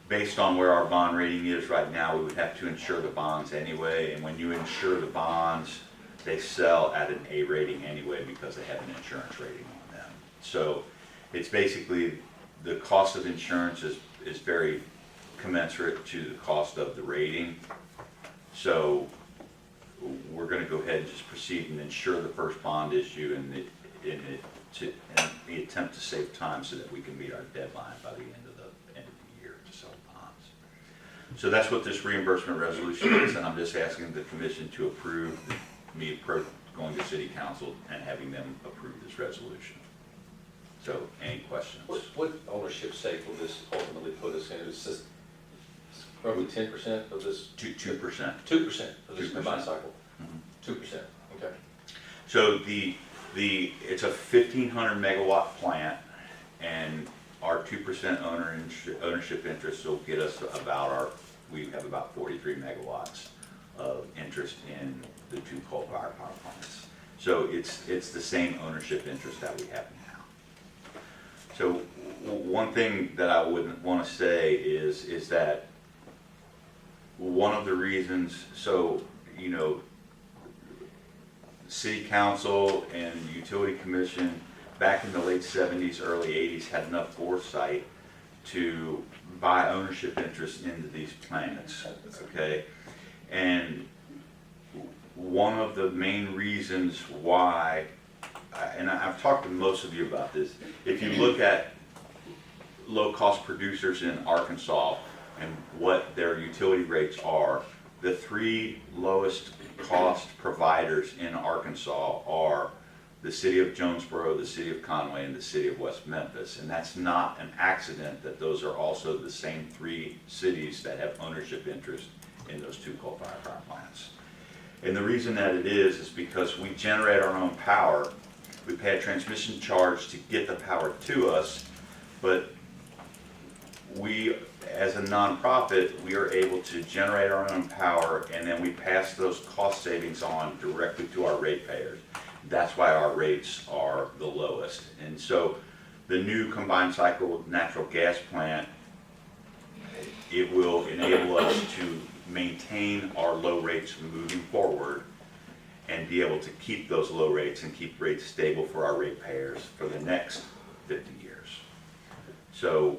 Based on where our bond rating is right now, we would have to insure the bonds anyway, and when you insure the bonds, they sell at an A rating anyway because they have an insurance rating on them. So it's basically the cost of insurance is very commensurate to the cost of the rating. So we're gonna go ahead and just proceed and insure the first bond issue and the attempt to save time so that we can meet our deadline by the end of the year to sell bonds. So that's what this reimbursement resolution is, and I'm just asking the commission to approve me going to city council and having them approve this resolution. So, any questions? What ownership stake will this ultimately put us in? It's just roughly 10% of this? 2%. 2% of this 2%. combined cycle? Mhm. 2%, okay. So it's a 1,500 megawatt plant, and our 2% ownership interest will get us we have about 43 megawatts of interest in the 2 coal-fired power plants. So it's the same ownership interest that we have now. So one thing that I would want to say is that one of the reasons, City Council and Utility Commission back in the late 70s, early 80s had enough foresight to buy ownership interest into these plants, okay? And one of the main reasons why, and I've talked to most of you about this, if you look at low-cost producers in Arkansas and what their utility rates are, the 3 lowest cost providers in Arkansas are the city of Jonesboro, the city of Conway, and the city of West Memphis. And that's not an accident that those are also the same 3 cities that have ownership interest in those 2 coal-fired power plants. And the reason that it is because we generate our own power. We pay a transmission charge to get the power to us, but we, as a nonprofit, we are able to generate our own power, and then we pass those cost savings on directly to our ratepayers. That's why our rates are the lowest. And so the new combined cycle natural gas plant, it will enable us to maintain our low rates moving forward and be able to keep those low rates and keep rates stable for our ratepayers for the next 50 years. So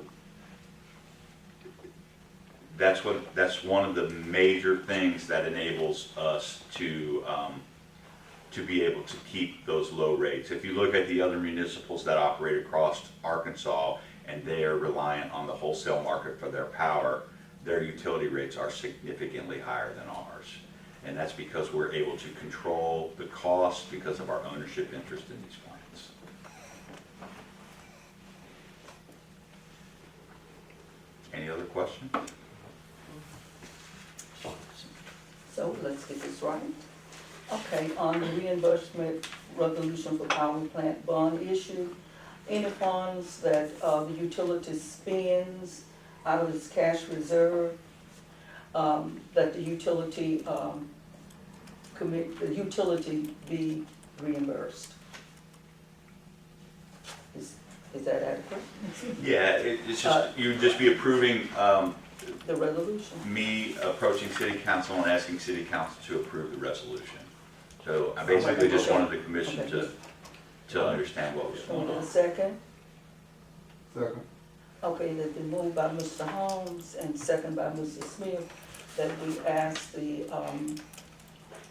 that's one of the major things that enables us to be able to keep those low rates. If you look at the other municipals that operate across Arkansas and they are reliant on the wholesale market for their power, their utility rates are significantly higher than ours. And that's because we're able to control the cost because of our ownership interest in these plants. Any other questions? So let's get this right. Okay, on the reimbursement resolution for power plant bond issue, any funds that the utility spends out of its cash reserve, that the utility be reimbursed. Is that adequate? Yeah, it's just, you'd just be approving The resolution? me approaching city council and asking city council to approve the resolution. So I basically just wanted the commission to understand what was Can we going get a on. second? Second. Okay, it's been moved by Mr. Holmes and second by Mr. Smith that we ask the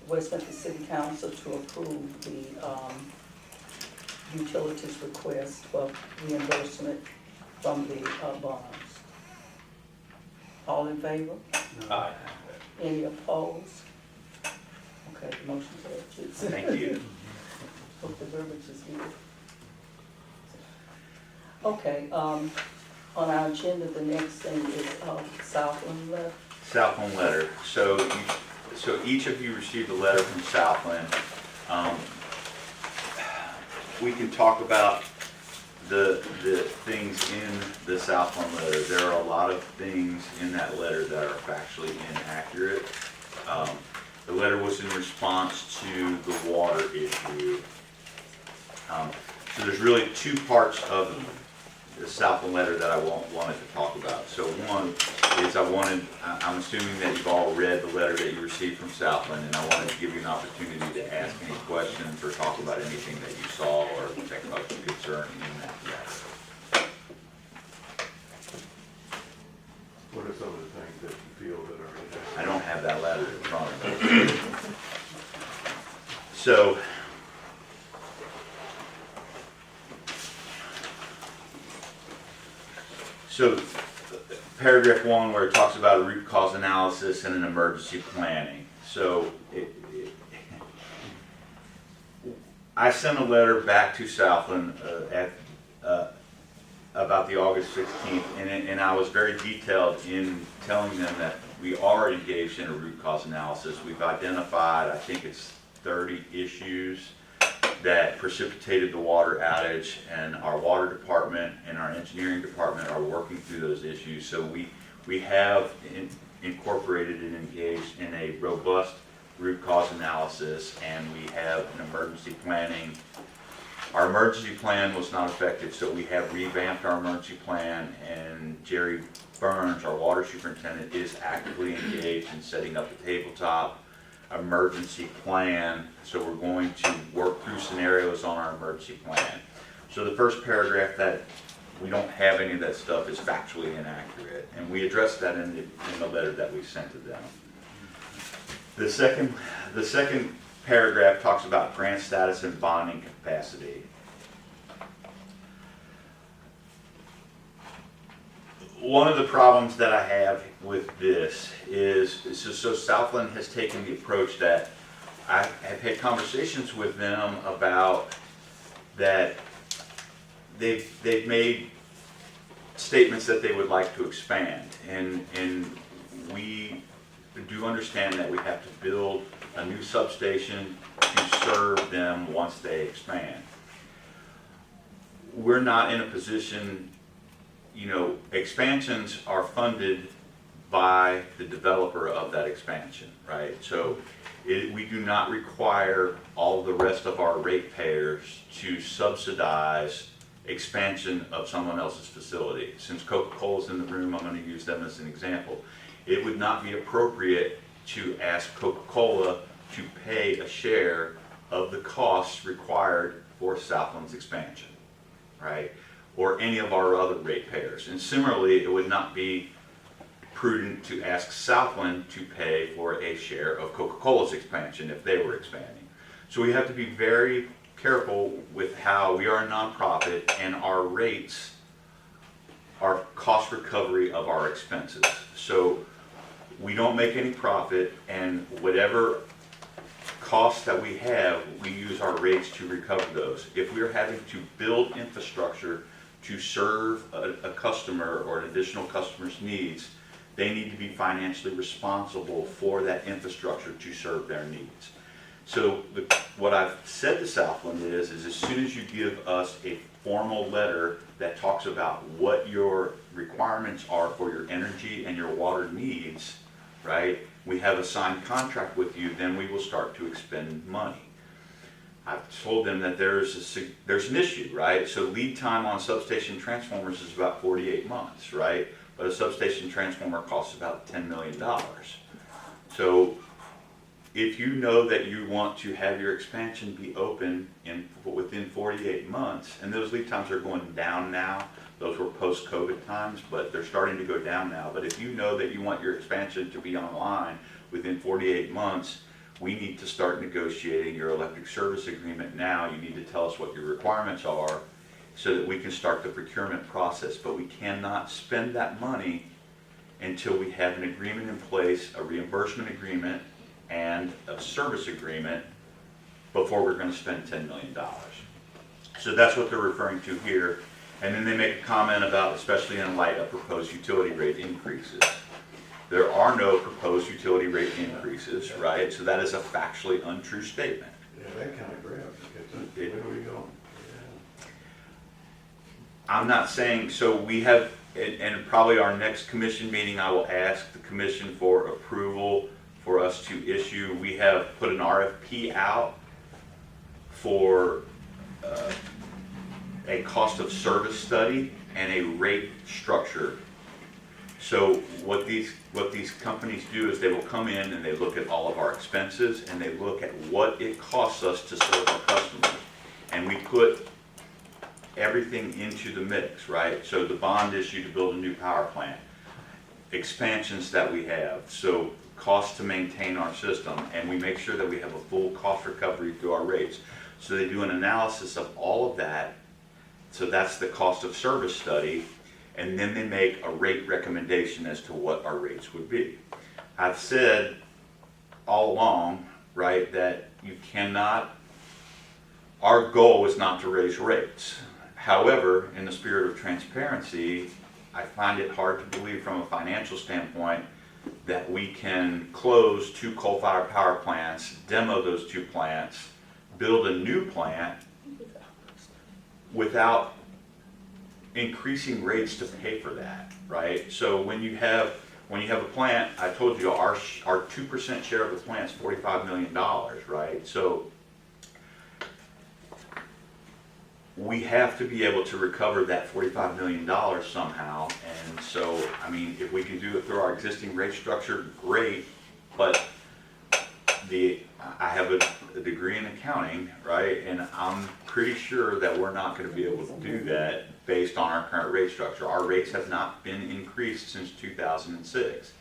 West Memphis City Council to approve the utilities request for reimbursement from the bonds. All in favor? Aye. Any opposed? Okay, the motion carries. Thank you. Hope the verbiage is good. Okay, on our agenda, the next thing is Southland letter. Southland letter. So each of you received a letter from Southland. We can talk about the things in the Southland letter. There are a lot of things in that letter that are factually inaccurate. The letter was in response to the water issue. So there's really 2 parts of the Southland letter that I wanted to talk about. So one is I'm assuming that you've all read the letter that you received from Southland, and I wanted to give you an opportunity to ask any questions or talk about anything that you saw or that caused you concern in that letter. So paragraph 1 where it talks about a root cause analysis and an emergency planning. So I sent a letter back to Southland about the August 16th, and I was very detailed in telling them that we are engaged in a root cause analysis. We've identified, I think it's 30 issues that precipitated the water outage, and our water department and our engineering department are working through those issues. So we have incorporated and engaged in a robust root cause analysis, and we have an emergency planning. Our emergency plan was not effective, so we have revamped our emergency plan, and Jerry Burns, our water superintendent, is actively engaged in setting up a tabletop emergency plan. So we're going to work through scenarios on our emergency plan. So the first paragraph, that we don't have any of that stuff, is factually inaccurate, and we addressed that in the letter that we sent to them. The second paragraph talks about grant status and bonding capacity. One of the problems that I have with this is so Southland has taken the approach that I have had conversations with them about that they've made statements that they would like to expand, and we do understand that we have to build a new substation to serve them once they expand. We're not in a position, expansions are funded by the developer of that expansion, right? So we do not require all the rest of our ratepayers to subsidize expansion of someone else's facility. Since Coca-Cola's in the room, I'm going to use them as an example. It would not be appropriate to ask Coca-Cola to pay a share of the costs required for Southland's expansion, right? Or any of our other ratepayers. And similarly, it would not be prudent to ask Southland to pay for a share of Coca-Cola's expansion if they were expanding. So we have to be very careful with how we are a nonprofit, and our rates are cost recovery of our expenses. So we don't make any profit, and whatever costs that we have, we use our rates to recover those. If we're having to build infrastructure to serve a customer or an additional customer's needs, they need to be financially responsible for that infrastructure to serve their needs. So what I've said to Southland is as soon as you give us a formal letter that talks about what your requirements are for your energy and your water needs, right? We have a signed contract with you, then we will start to expend money. I've told them that there's an issue, right? So lead time on substation transformers is about 48 months, right? But a substation transformer costs about $10 million. So if you know that you want to have your expansion be open within 48 months, and those lead times are going down now, those were post-COVID times, but they're starting to go down now. But if you know that you want your expansion to be online within 48 months, we need to start negotiating your electric service agreement now. You need to tell us what your requirements are so that we can start the procurement process. But we cannot spend that money until we have an agreement in place, a reimbursement agreement, and a service agreement before we're going to spend $10 million. So that's what they're referring to here. And then they make a comment about, especially in light of proposed utility rate increases. There are no proposed utility rate increases, right? So that is a factually untrue statement. Yeah, that kind of grabs, where are we going? I'm not saying, so we have, and probably our next commission meeting, I will ask the commission for approval for us to issue. We have put an RFP out for a cost of service study and a rate structure. So what these companies do is they will come in and they look at all of our expenses and they look at what it costs us to serve our customers. And we put everything into the mix, right? So the bond issue to build a new power plant, expansions that we have. So cost to maintain our system, and we make sure that we have a full cost recovery through our rates. So they do an analysis of all of that, so that's the cost of service study, and then they make a rate recommendation as to what our rates would be. I've said all along, right, that you cannot, our goal is not to raise rates. However, in the spirit of transparency, I find it hard to believe from a financial standpoint that we can close 2 coal-fired power plants, demo those 2 plants, build a new plant without increasing rates to pay for that, right? So when you have a plant, I told you our 2% share of the plant is $45 million, right? So we have to be able to recover that $45 million somehow. And so, I mean, if we can do it through our existing rate structure, great. But I have a degree in accounting, right? And I'm pretty sure that we're not going to be able to do that based on our current rate structure. Our rates have not been increased since 2006.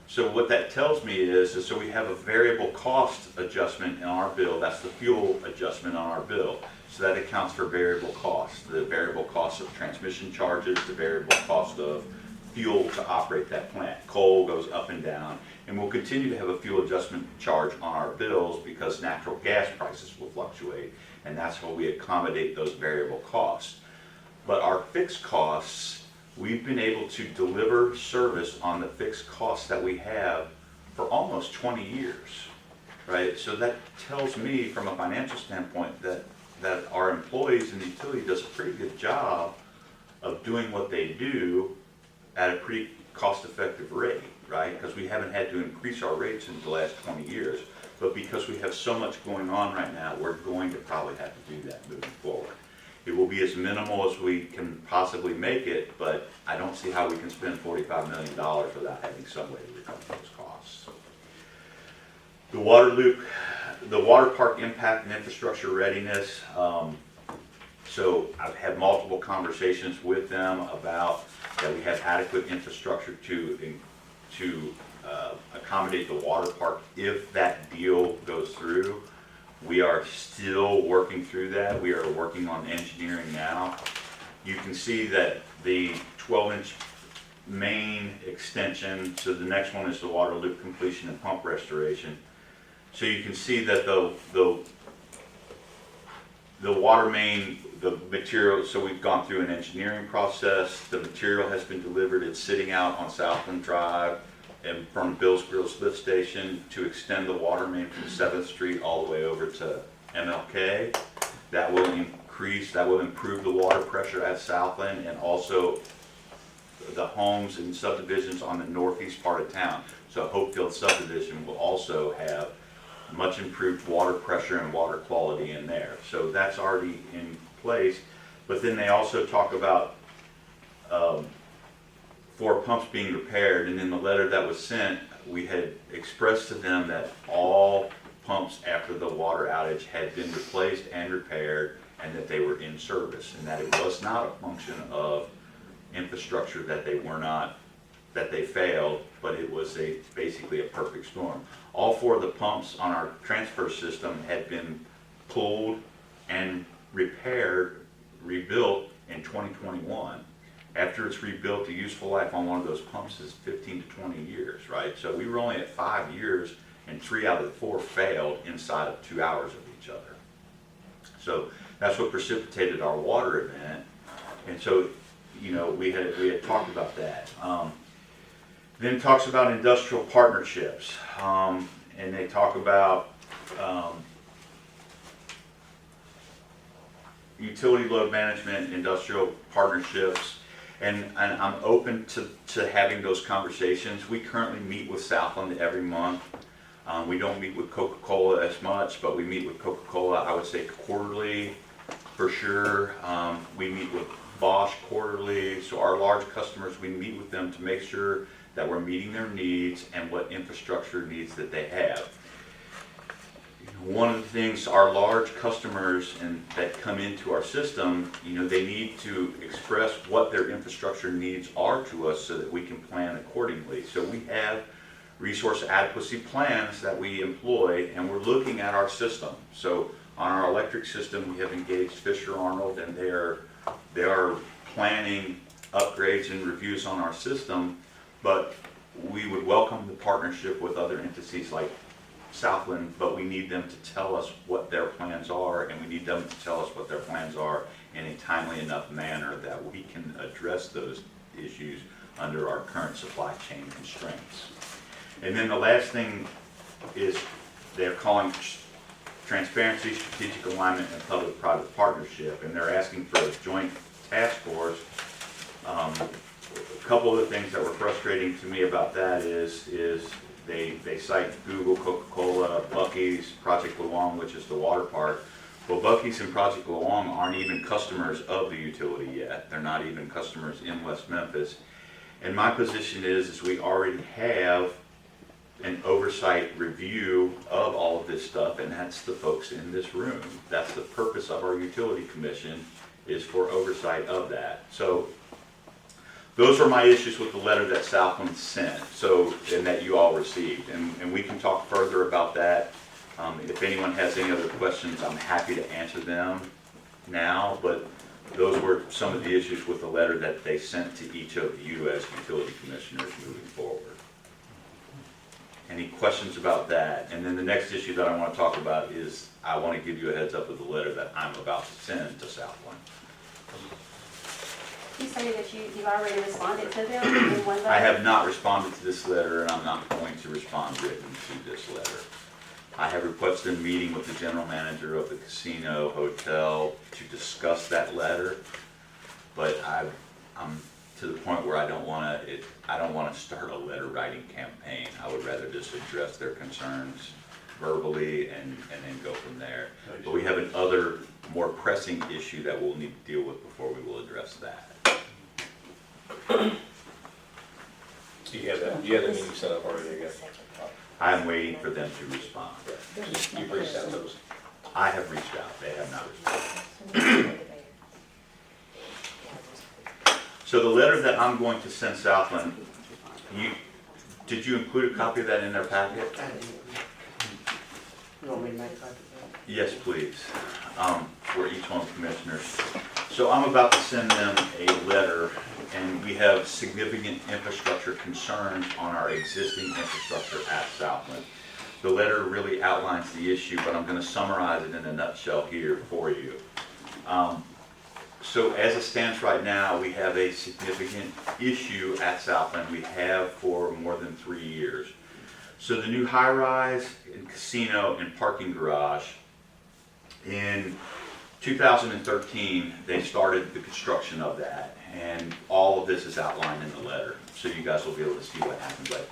So what that tells me is so we have a variable cost adjustment in our bill. That's the fuel adjustment on our bill. So that accounts for variable costs, the variable cost of transmission charges, the variable cost of fuel to operate that plant. Coal goes up and down, and we'll continue to have a fuel adjustment charge on our bills because natural gas prices will fluctuate, and that's how we accommodate those variable costs. But our fixed costs, we've been able to deliver service on the fixed costs that we have for almost 20 years, right? So that tells me from a financial standpoint that our employees in the utility does a pretty good job of doing what they do at a pretty cost-effective rate, right? Because we haven't had to increase our rates in the last 20 years. But because we have so much going on right now, we're going to probably have to do that moving forward. It will be as minimal as we can possibly make it, but I don't see how we can spend $45 million without having some way to recover those costs. The water loop, the water park impact and infrastructure readiness. So I've had multiple conversations with them about that we have adequate infrastructure to accommodate the water park if that deal goes through. We are still working through that. We are working on engineering now. You can see that the 12-inch main extension, so the next one is the water loop completion and pump restoration. So you can see that the water main, the material, so we've gone through an engineering process. The material has been delivered. It's sitting out on Southland Drive and from Bill's Grills lift station to extend the water main from 7th Street all the way over to MLK. That will improve the water pressure at Southland and also the homes and subdivisions on the northeast part of town. So Hopefield subdivision will also have much improved water pressure and water quality in there. So that's already in place. But then they also talk about 4 pumps being repaired, and in the letter that was sent, we had expressed to them that all pumps after the water outage had been replaced and repaired and that they were in service, and that it was not a function of infrastructure that they failed, but it was basically a perfect storm. All 4 of the pumps on our transfer system had been pulled and rebuilt in 2021. After it's rebuilt, the useful life on one of those pumps is 15 to 20 years, right? So we were only at 5 years, and 3 out of the 4 failed inside of 2 hours of each other. So that's what precipitated our water event. And so, you know, we had talked about that. Then it talks about industrial partnerships, and they talk about utility load management, industrial partnerships, and I'm open to having those conversations. We currently meet with Southland every month. We don't meet with Coca-Cola as much, but we meet with Coca-Cola, I would say quarterly for sure. We meet with Bosch quarterly. So our large customers, we meet with them to make sure that we're meeting their needs and what infrastructure needs that they have. One of the things our large customers that come into our system, you know, they need to express what their infrastructure needs are to us so that we can plan accordingly. So we have resource adequacy plans that we employ, and we're looking at our system. So on our electric system, we have engaged Fisher Arnold, and they are planning upgrades and reviews on our system, but we would welcome the partnership with other entities like Southland, but we need them to tell us what their plans are, and we need them to tell us what their plans are in a timely enough manner that we can address those issues under our current supply chain constraints. And then the last thing is they're calling transparency, strategic alignment, and public-private partnership, and they're asking for a joint task force. A couple of the things that were frustrating to me about that is they cite Google, Coca-Cola, Buc-ee's, Project Luong, which is the water park. Well, Buc-ee's and Project Luong aren't even customers of the utility yet. They're not even customers in West Memphis. And my position is we already have an oversight review of all of this stuff, and that's the folks in this room. That's the purpose of our utility commission, is for oversight of that. So those are my issues with the letter that Southland sent, and that you all received. And we can talk further about that. If anyone has any other questions, I'm happy to answer them now, but those were some of the issues with the letter that they sent to each of you as utility commissioners moving forward. Any questions about that? And then the next issue that I want to talk about is I want to give you a heads up of the letter that I'm about to send to Southland. You say that you've already responded to them in one letter? I have not responded to this letter, and I'm not going to respond written to this letter. I have requested a meeting with the general manager of the casino hotel to discuss that letter, but I'm to the point where I don't want to start a letter writing campaign. I would rather just address their concerns verbally and then go from there. But we have another more pressing issue that we'll need to deal with before we will address that. You have that meeting set up already, I guess. I'm waiting for them to respond. You've reached out to those. I have reached out, they have not responded. So the letter that I'm going to send Southland, did you include a copy of that in their packet? You want me to make a copy of Yes, please, for each one of the commissioners. So I'm about to send them a letter, and we have significant infrastructure concerns on our existing infrastructure at Southland. The letter really outlines the issue, but I'm going to summarize it in a nutshell here for you. So as it stands right now, we have a significant issue at Southland. We have for more than 3 years. So the new high-rise and casino and parking garage, in 2013, they started the construction of that, and all of this is outlined in the letter, so you guys will be able to see what happened. But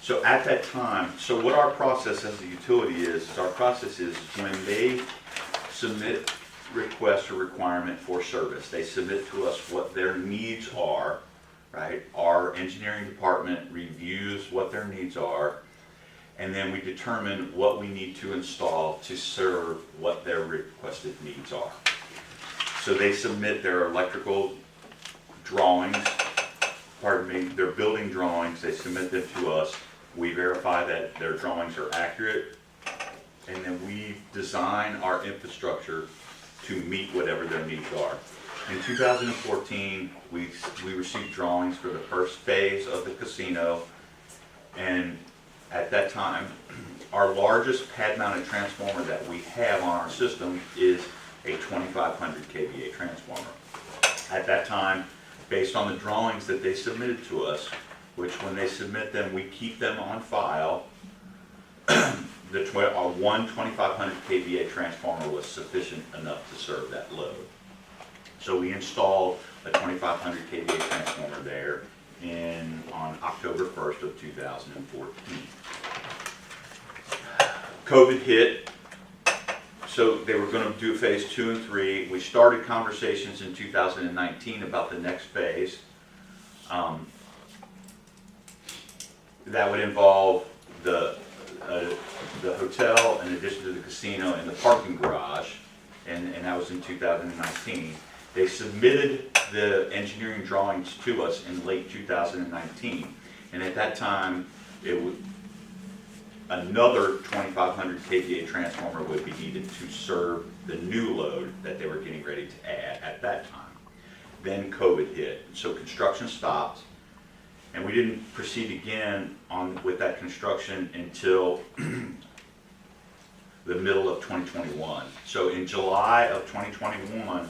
so at that time, so what our process as a utility is our process is when they submit request or requirement for service, they submit to us what their needs are, right? Our engineering department reviews what their needs are, and then we determine what we need to install to serve what their requested needs are. So they submit their electrical drawings, their building drawings, they submit them to us. We verify that their drawings are accurate, and then we design our infrastructure to meet whatever their needs are. In 2014, we received drawings for the first phase of the casino, and at that time, our largest pad-mounted transformer that we have on our system is a 2500 kVA transformer. At that time, based on the drawings that they submitted to us, which when they submit them, we keep them on file, our one 2500 kVA transformer was sufficient enough to serve that load. So we installed a 2500 kVA transformer there on October 1st of 2014. COVID hit, so they were going to do phase 2 and 3. We started conversations in 2019 about the next phase. That would involve the hotel in addition to the casino and the parking garage, and that was in 2019. They submitted the engineering drawings to us in late 2019, and at that time it would, another 2,500 kVA transformer would be needed to serve the new load that they were getting ready to add at that time. Then COVID hit, so construction stopped, and we didn't proceed again with that construction until the middle of 2021. So in July of 2021,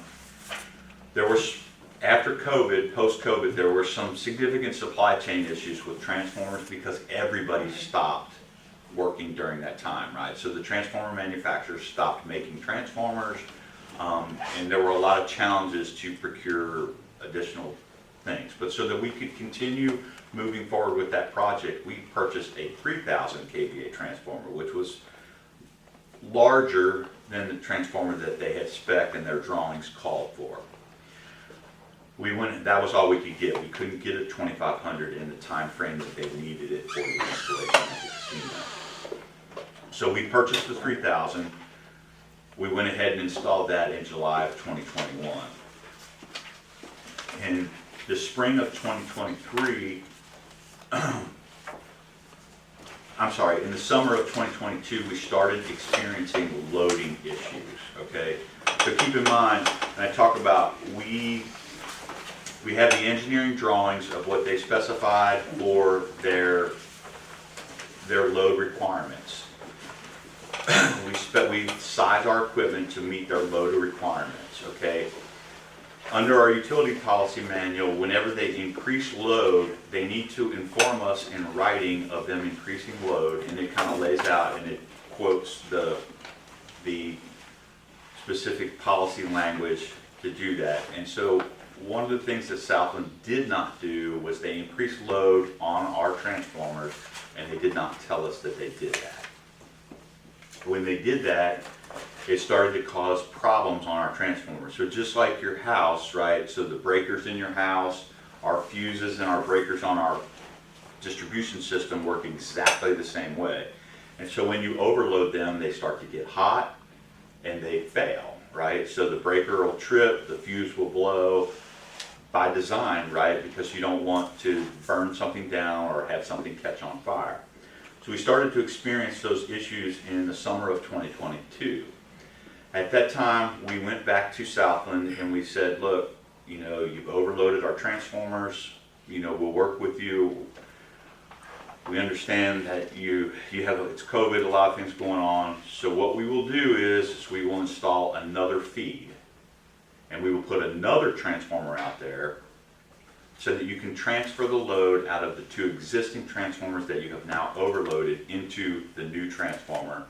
there was, after COVID, post-COVID, there were some significant supply chain issues with transformers because everybody stopped working during that time, right? So the transformer manufacturers stopped making transformers, and there were a lot of challenges to procure additional things. But so that we could continue moving forward with that project, we purchased a 3,000 kVA transformer, which was larger than the transformer that they had spec'd and their drawings called for. We went, that was all we could get. We couldn't get a 2,500 in the time frame that they needed it for the installation of the casino. So we purchased the 3,000. We went ahead and installed that in July of 2021. In the spring of 2023, I'm sorry, in the summer of 2022, we started experiencing loading issues, okay? So keep in mind, when I talk about we have the engineering drawings of what they specified for their load requirements. We size our equipment to meet their load requirements, okay? Under our utility policy manual, whenever they increase load, they need to inform us in writing of them increasing load, and it kind of lays out and it quotes the specific policy language to do that. And so one of the things that Southland did not do was they increased load on our transformers, and they did not tell us that they did that. When they did that, it started to cause problems on our transformers. So just like your house, right? So the breakers in your house, our fuses and our breakers on our distribution system work exactly the same way. And so when you overload them, they start to get hot and they fail, right? So the breaker will trip, the fuse will blow by design, right? Because you don't want to burn something down or have something catch on fire. So we started to experience those issues in the summer of 2022. At that time, we went back to Southland and we said, look, you know, you've overloaded our transformers, you know, we'll work with you. We understand that you have, it's COVID, a lot of things going on. So what we will do is we will install another feed, and we will put another transformer out there so that you can transfer the load out of the two existing transformers that you have now overloaded into the new transformer,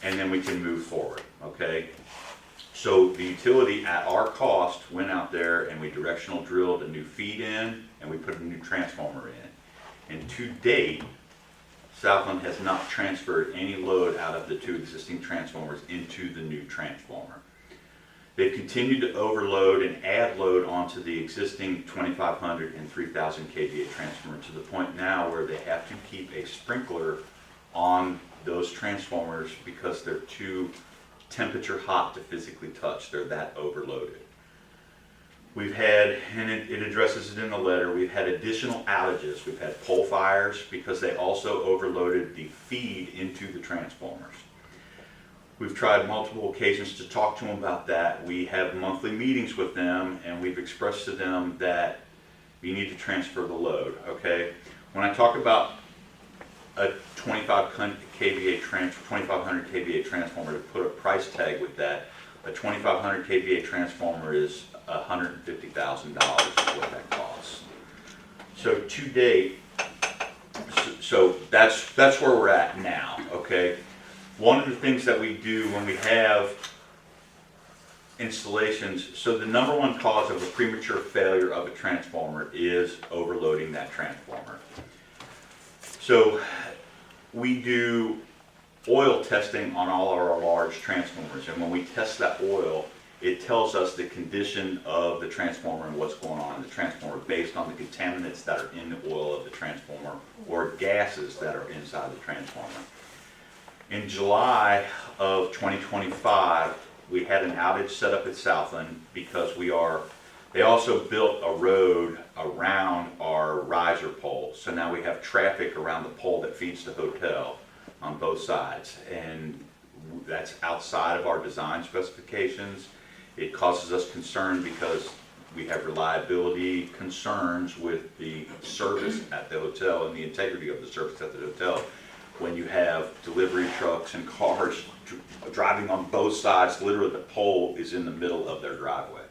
and then we can move forward, okay? So the utility at our cost went out there and we directional drilled a new feed in and we put a new transformer in. And to date, Southland has not transferred any load out of the two existing transformers into the new transformer. They've continued to overload and add load onto the existing 2,500 and 3,000 kVA transformer to the point now where they have to keep a sprinkler on those transformers because they're too temperature hot to physically touch. They're that overloaded. We've had, and it addresses it in the letter, we've had additional outages. We've had pole fires because they also overloaded the feed into the transformers. We've tried multiple occasions to talk to them about that. We have monthly meetings with them, and we've expressed to them that you need to transfer the load, okay? When I talk about a 2,500 kVA transformer, to put a price tag with that, a 2,500 kVA transformer is $150,000 is what that costs. So to date, so that's where we're at now, okay? One of the things that we do when we have installations, so the number one cause of a premature failure of a transformer is overloading that transformer. So we do oil testing on all of our large transformers, and when we test that oil, it tells us the condition of the transformer and what's going on in the transformer based on the contaminants that are in the oil of the transformer or gases that are inside the transformer. In July of 2025, we had an outage set up at Southland because they They also built a road around our riser pole, so now we have traffic around the pole that feeds the hotel on both sides, and that's outside of our design specifications. It causes us concern because we have reliability concerns with the service at the hotel and the integrity of the service at the hotel. When you have delivery trucks and cars driving on both sides, literally the pole is in the middle of their driveway.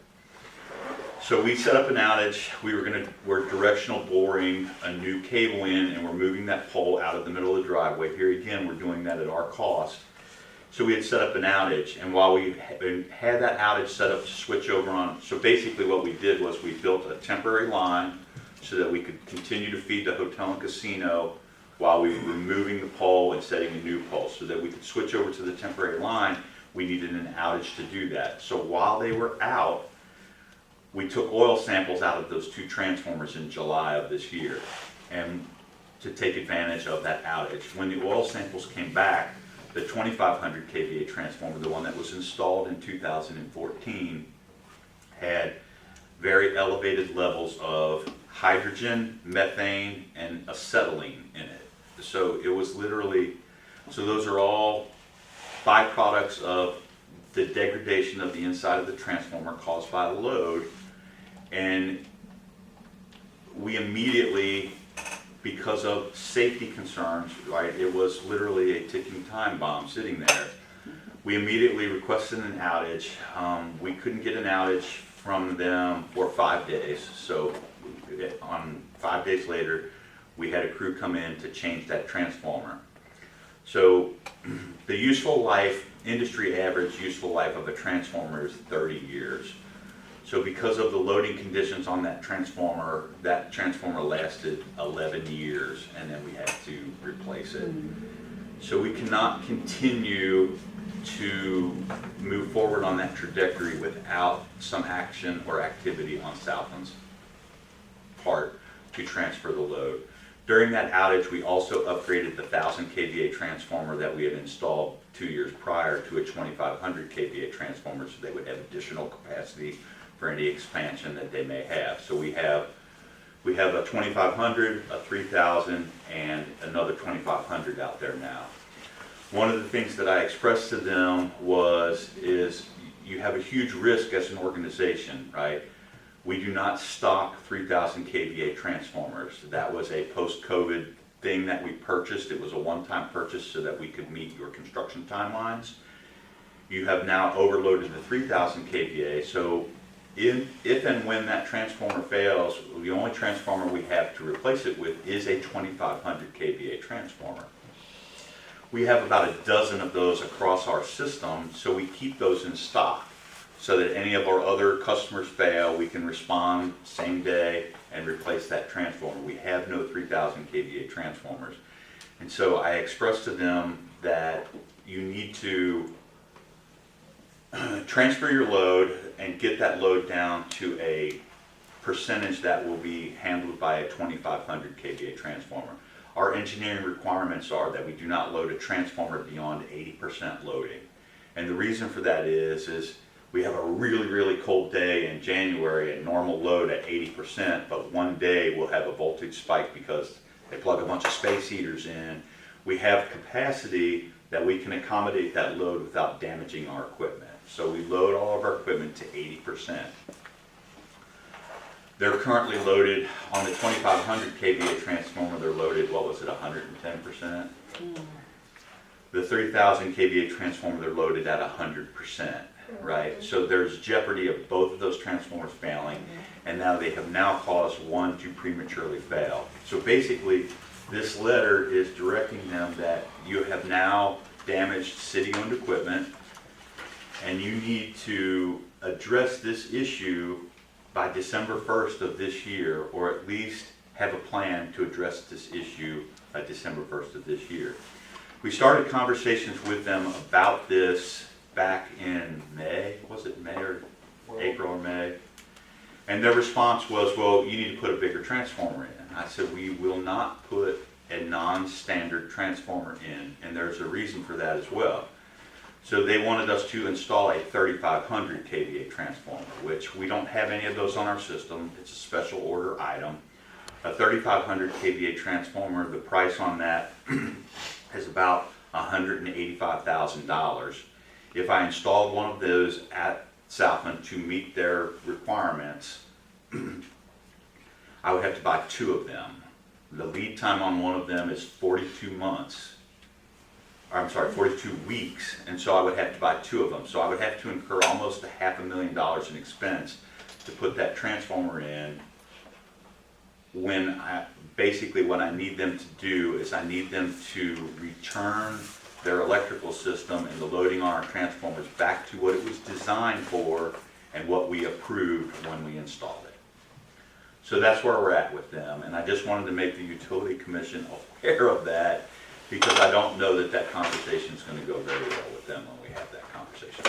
So we set up an outage. We're directional boring a new cable in, and we're moving that pole out of the middle of the driveway. Here again, we're doing that at our cost. So we had set up an outage, and while we had that outage set up to switch over on, so basically what we did was we built a temporary line so that we could continue to feed the hotel and casino while we were removing the pole and setting a new pole. So that we could switch over to the temporary line, we needed an outage to do that. So while they were out, we took oil samples out of those two transformers in July of this year, and to take advantage of that outage. When the oil samples came back, the 2500 kVA transformer, the one that was installed in 2014, had very elevated levels of hydrogen, methane, and acetylene in it. So it was literally, so those are all byproducts of the degradation of the inside of the transformer caused by the load. And we immediately, because of safety concerns, right, it was literally a ticking time bomb sitting there. We immediately requested an outage. We couldn't get an outage from them for 5 days. So on 5 days later, we had a crew come in to change that transformer. So the useful life, industry average useful life of a transformer is 30 years. So because of the loading conditions on that transformer lasted 11 years, and then we had to replace it. So we cannot continue to move forward on that trajectory without some action or activity on Southland's part to transfer the load. During that outage, we also upgraded the 1000 kVA transformer that we had installed 2 years prior to a 2500 kVA transformer, so they would have additional capacity for any expansion that they may have. So we have a 2500, a 3000, and another 2500 out there now. One of the things that I expressed to them is you have a huge risk as an organization, right? We do not stock 3000 kVA transformers. That was a post-COVID thing that we purchased. It was a one-time purchase so that we could meet your construction timelines. You have now overloaded the 3000 kVA, so if and when that transformer fails, the only transformer we have to replace it with is a 2500 kVA transformer. We have about a dozen of those across our system, so we keep those in stock so that any of our other customers fail, we can respond same day and replace that transformer. We have no 3000 kVA transformers. And so I expressed to them that you need to transfer your load and get that load down to a percentage that will be handled by a 2500 kVA transformer. Our engineering requirements are that we do not load a transformer beyond 80% loading. And the reason for that is we have a really, really cold day in January and normal load at 80%, but one day we'll have a voltage spike because they plug a bunch of space heaters in. We have capacity that we can accommodate that load without damaging our equipment. So we load all of our equipment to 80%. They're currently loaded on the 2500 kVA transformer, they're loaded, what was it, 110%? The 3000 kVA transformer, they're loaded at 100%, right? So there's jeopardy of both of those transformers failing, and now they have now caused one to prematurely fail. So basically, this letter is directing them that you have now damaged city-owned equipment, and you need to address this issue by December 1st of this year, or at least have a plan to address this issue by December 1st of this year. We started conversations with them about this back in May, was it May or April or May? And their response was, well, you need to put a bigger transformer in. I said, we will not put a non-standard transformer in, and there's a reason for that as well. So they wanted us to install a 3,500 kVA transformer, which we don't have any of those on our system. It's a special order item. A 3,500 kVA transformer, the price on that is about $185,000. If I installed one of those at Southland to meet their requirements, I would have to buy 2 of them. The lead time on one of them is 42 months. I'm sorry, 42 weeks, and so I would have to buy 2 of them. So I would have to incur almost $500,000 in expense to put that transformer in. When basically what I need them to do is I need them to return their electrical system and the loading on our transformers back to what it was designed for and what we approved when we installed it. So that's where we're at with them, and I just wanted to make the Utility Commission aware of that, because I don't know that that conversation is going to go very well with them when we have that conversation.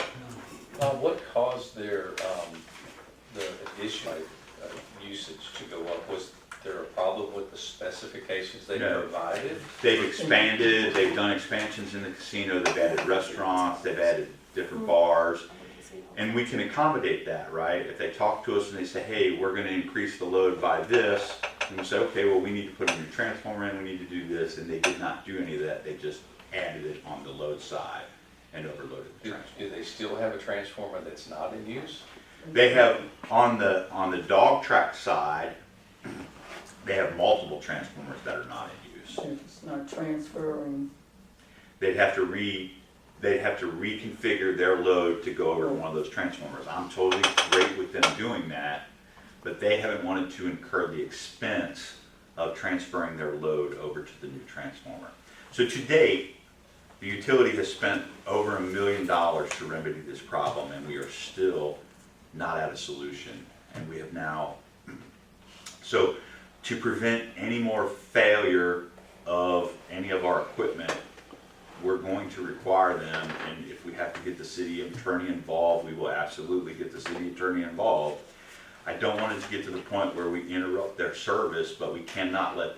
What caused their, the additional usage to go up? Was there a problem with the specifications they No. provided? They've expanded, they've done expansions in the casino, they've added restaurants, they've added different bars, and we can accommodate that, right? If they talk to us and they say, hey, we're going to increase the load by this, and we say, okay, well, we need to put a new transformer in, we need to do this, and they did not do any of that. They just added it on the load side and overloaded the transformer. Do they still have a transformer that's not in use? They have, on the dog track side, they have multiple transformers that are not in use. It's not transferring. They'd have to reconfigure their load to go over one of those transformers. I'm totally great with them doing that, but they haven't wanted to incur the expense of transferring their load over to the new transformer. So to date, the utility has spent over $1 million to remedy this problem, and we are still not at a solution. And we have now, so to prevent any more failure of any of our equipment, we're going to require them, and if we have to get the city attorney involved, we will absolutely get the city attorney involved. I don't want it to get to the point where we interrupt their service, but we cannot let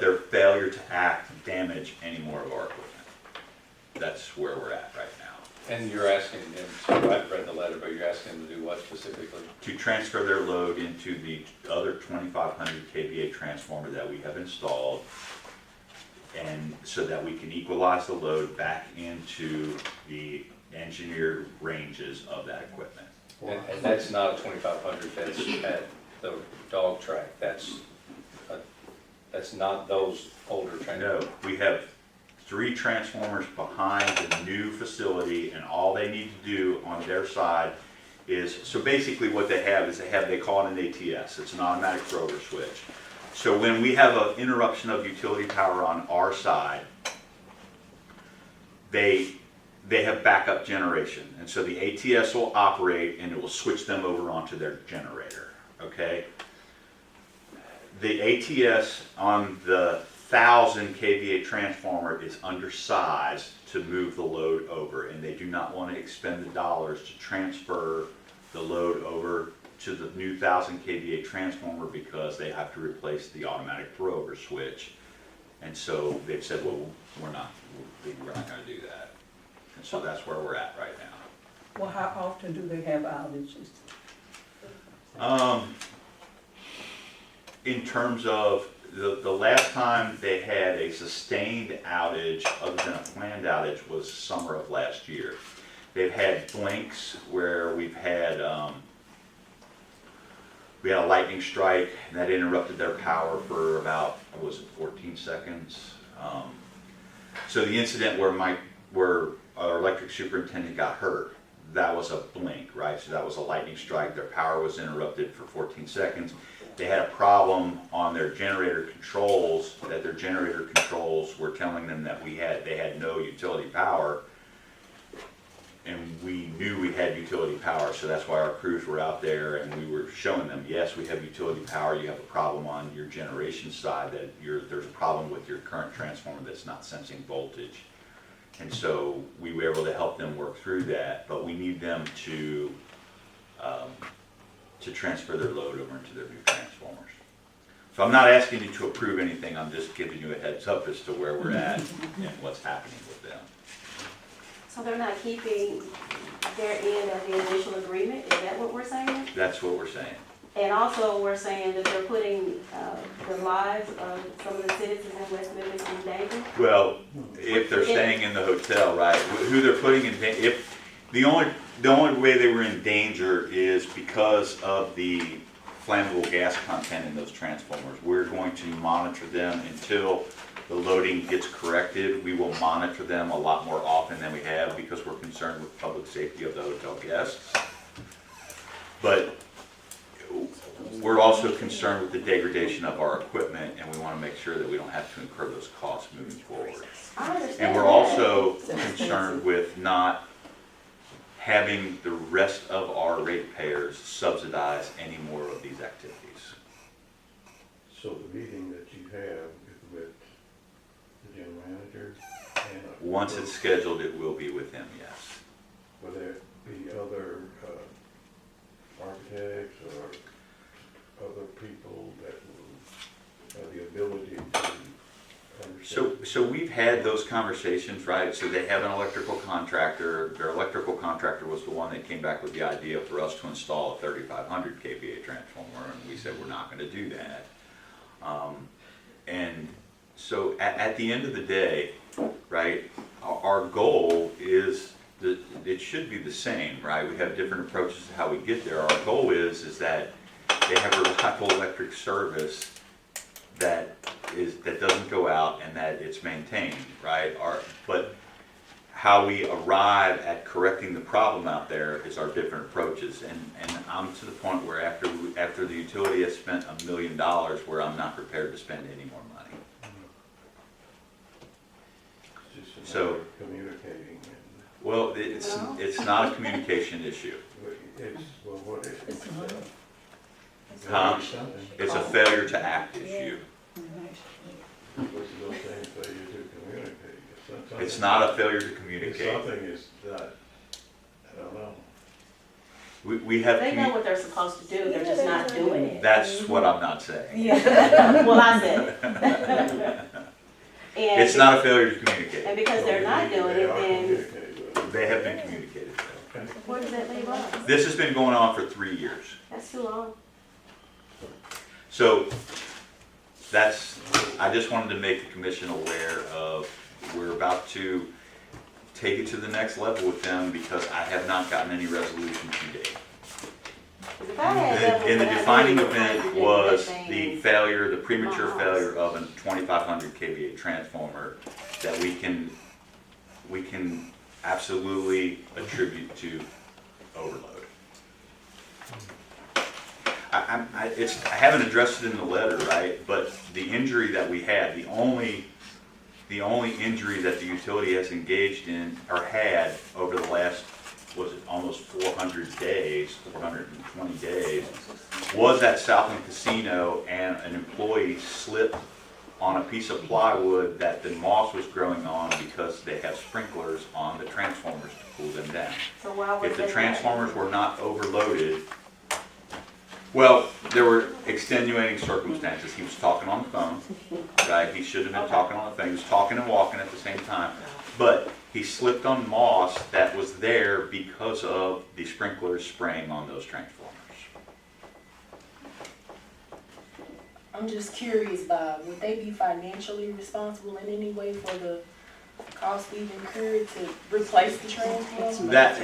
their failure to act damage any more of our equipment. That's where we're at right now. And you're asking them to, I've read the letter, but you're asking them to do what specifically? To transfer their load into the other 2,500 kVA transformer that we have installed, and so that we can equalize the load back into the engineered ranges of that equipment. And that's not a 2,500, that's at the dog track, that's not those older transformers. No, we have 3 transformers behind the new facility, and all they need to do on their side is, so basically what they have is they call it an ATS, it's an automatic throwover switch. So when we have an interruption of utility power on our side, they have backup generation. And so the ATS will operate and it will switch them over onto their generator, okay? The ATS on the 1,000 kVA transformer is undersized to move the load over, and they do not want to expend the dollars to transfer the load over to the new 1,000 kVA transformer because they have to replace the automatic throwover switch. And so they've said, well, we're not going to do that. And so that's where we're at right now. Well, how often do they have outages? In terms of the last time they had a sustained outage, other than a planned outage, was summer of last year. They've had blinks where we had a lightning strike, and that interrupted their power for about, 14 seconds. So the incident where our electric superintendent got hurt, that was a blink, right? So that was a lightning strike. Their power was interrupted for 14 seconds. They had a problem on their generator controls, that their generator controls were telling them that they had no utility power. And we knew we had utility power, so that's why our crews were out there and we were showing them, yes, we have utility power, you have a problem on your generation side, that there's a problem with your current transformer that's not sensing voltage. And so we were able to help them work through that, but we need them to transfer their load over into their new transformers. So I'm not asking you to approve anything, I'm just giving you a heads up as to where we're at and what's happening with them. So they're not keeping their end of the initial agreement, is that what we're saying? That's what we're saying. And also, we're saying that they're putting, the lives of some of the citizens in West Memphis in danger? Well, if they're staying in the hotel, right, who they're putting in, if, the only way they were in danger is because of the flammable gas content in those transformers. We're going to monitor them until the loading gets corrected. We will monitor them a lot more often than we have because we're concerned with public safety of the hotel guests. But we're also concerned with the degradation of our equipment, and we want to make sure that we don't have to incur those costs moving forward. I understand And we're that. also concerned with not having the rest of our ratepayers subsidize any more of these activities. So the meeting that you have is with the general manager and. Once it's scheduled, it will be with him, yes. Will there be other, architects or other people that will have the ability to understand? So we've had those conversations, right? So they have an electrical contractor. Their electrical contractor was the one that came back with the idea for us to install a 3,500 kVA transformer, and we said we're not going to do that. And so at the end of the day, right, our goal is that it should be the same, right? We have different approaches to how we get there. Our goal is that they have reliable electric service that doesn't go out and that it's maintained, right? But how we arrive at correcting the problem out there is our different approaches. And I'm to the point where after the utility has spent $1 million, where I'm not prepared to spend any more money. It's just a So- matter of communicating and, Well, it's not a communication issue. it's, well, what is it? It's not. Huh? Something, It's a failure to act issue. what's the little thing for you to communicate? Something- It's not a failure to If communicate. something is not, I don't know. We have, They know what they're supposed to do, they're just not doing it. that's what I'm not saying. Well, I said it. And It's not a failure to communicate. And because they're not doing They it, are then communicating with us. They have been communicated. Okay. where does that leave us? This has been going on for 3 years. That's too long. So I just wanted to make the commission aware of, we're about to take it to the next level with them because I have not gotten any resolution to date. 'Cause if I had that And the one, defining I knew event contradicted was that the thing. failure, the premature Miles. failure of a 2,500 kVA transformer that we can absolutely attribute to overload. I haven't addressed it in the letter, right, but the injury that we had, the only injury that the utility has engaged in or had over the last, was it almost 400 days, 420 days, was at Southland Casino, and an employee slipped on a piece of plywood that the moss was growing on because they have sprinklers on the transformers to cool them down. So why was If the that? transformers were not overloaded, well, there were extenuating circumstances. He was talking on the phone, right? He shouldn't have been talking on the phone. He was talking and walking at the same time. But he slipped on moss that was there because of the sprinklers spraying on those transformers. I'm just curious, Bob, would they be financially responsible in any way for the cost we've incurred to replace the transformer? That,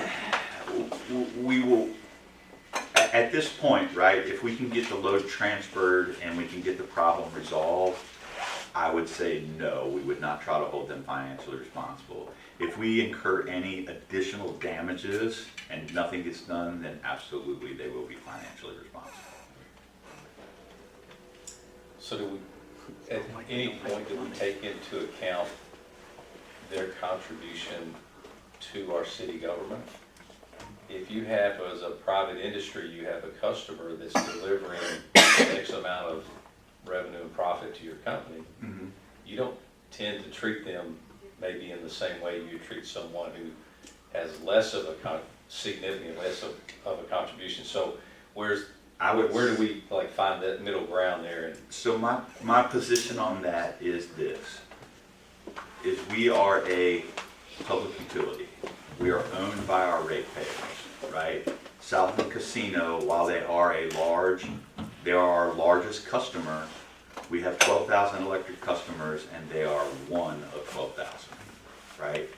we will, at this point, right, if we can get the load transferred and we can get the problem resolved, I would say no, we would not try to hold them financially responsible. If we incur any additional damages and nothing gets done, then absolutely they will be financially responsible. So do we, at any point, do we take into account their contribution to our city government? If you have, as a private industry, you have a customer that's delivering X amount of revenue and profit to your company, you don't tend to treat them maybe in the same way you treat someone who has less of a significant less of a contribution. So where do we like find that middle ground there? And So my position on that is this, is we are a public utility. we are owned by our ratepayers, right? Southland Casino, while they are our largest customer, we have 12,000 electric customers and they are one of 12,000, right?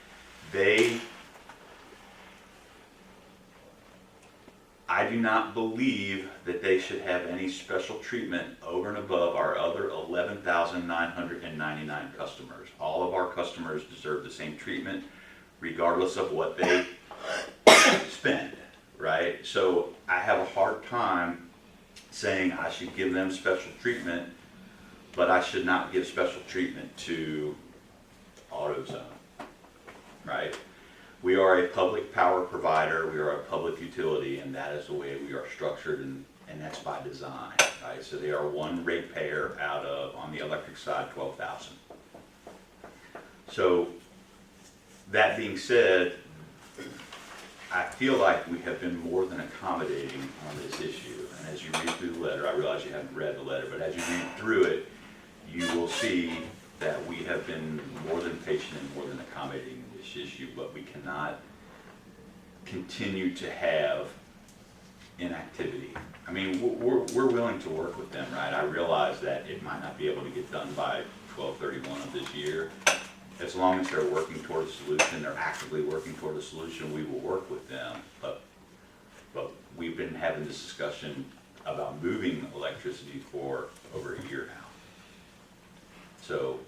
I do not believe that they should have any special treatment over and above our other 11,999 customers. All of our customers deserve the same treatment regardless of what they spend, right? So I have a hard time saying I should give them special treatment, but I should not give special treatment to AutoZone, right? We are a public power provider, we are a public utility, and that is the way we are structured, and that's by design, right? So they are one ratepayer out of, on the electric side, 12,000. So that being said, I feel like we have been more than accommodating on this issue. And as you read through the letter, I realize you haven't read the letter, but as you read through it, you will see that we have been more than patient and more than accommodating in this issue, but we cannot continue to have inactivity. I mean, we're willing to work with them, right? I realize that it might not be able to get done by 12/31 of this year. As long as they're working toward a solution, they're actively working toward a solution, we will work with them. But we've been having this discussion about moving electricity for over a year now. So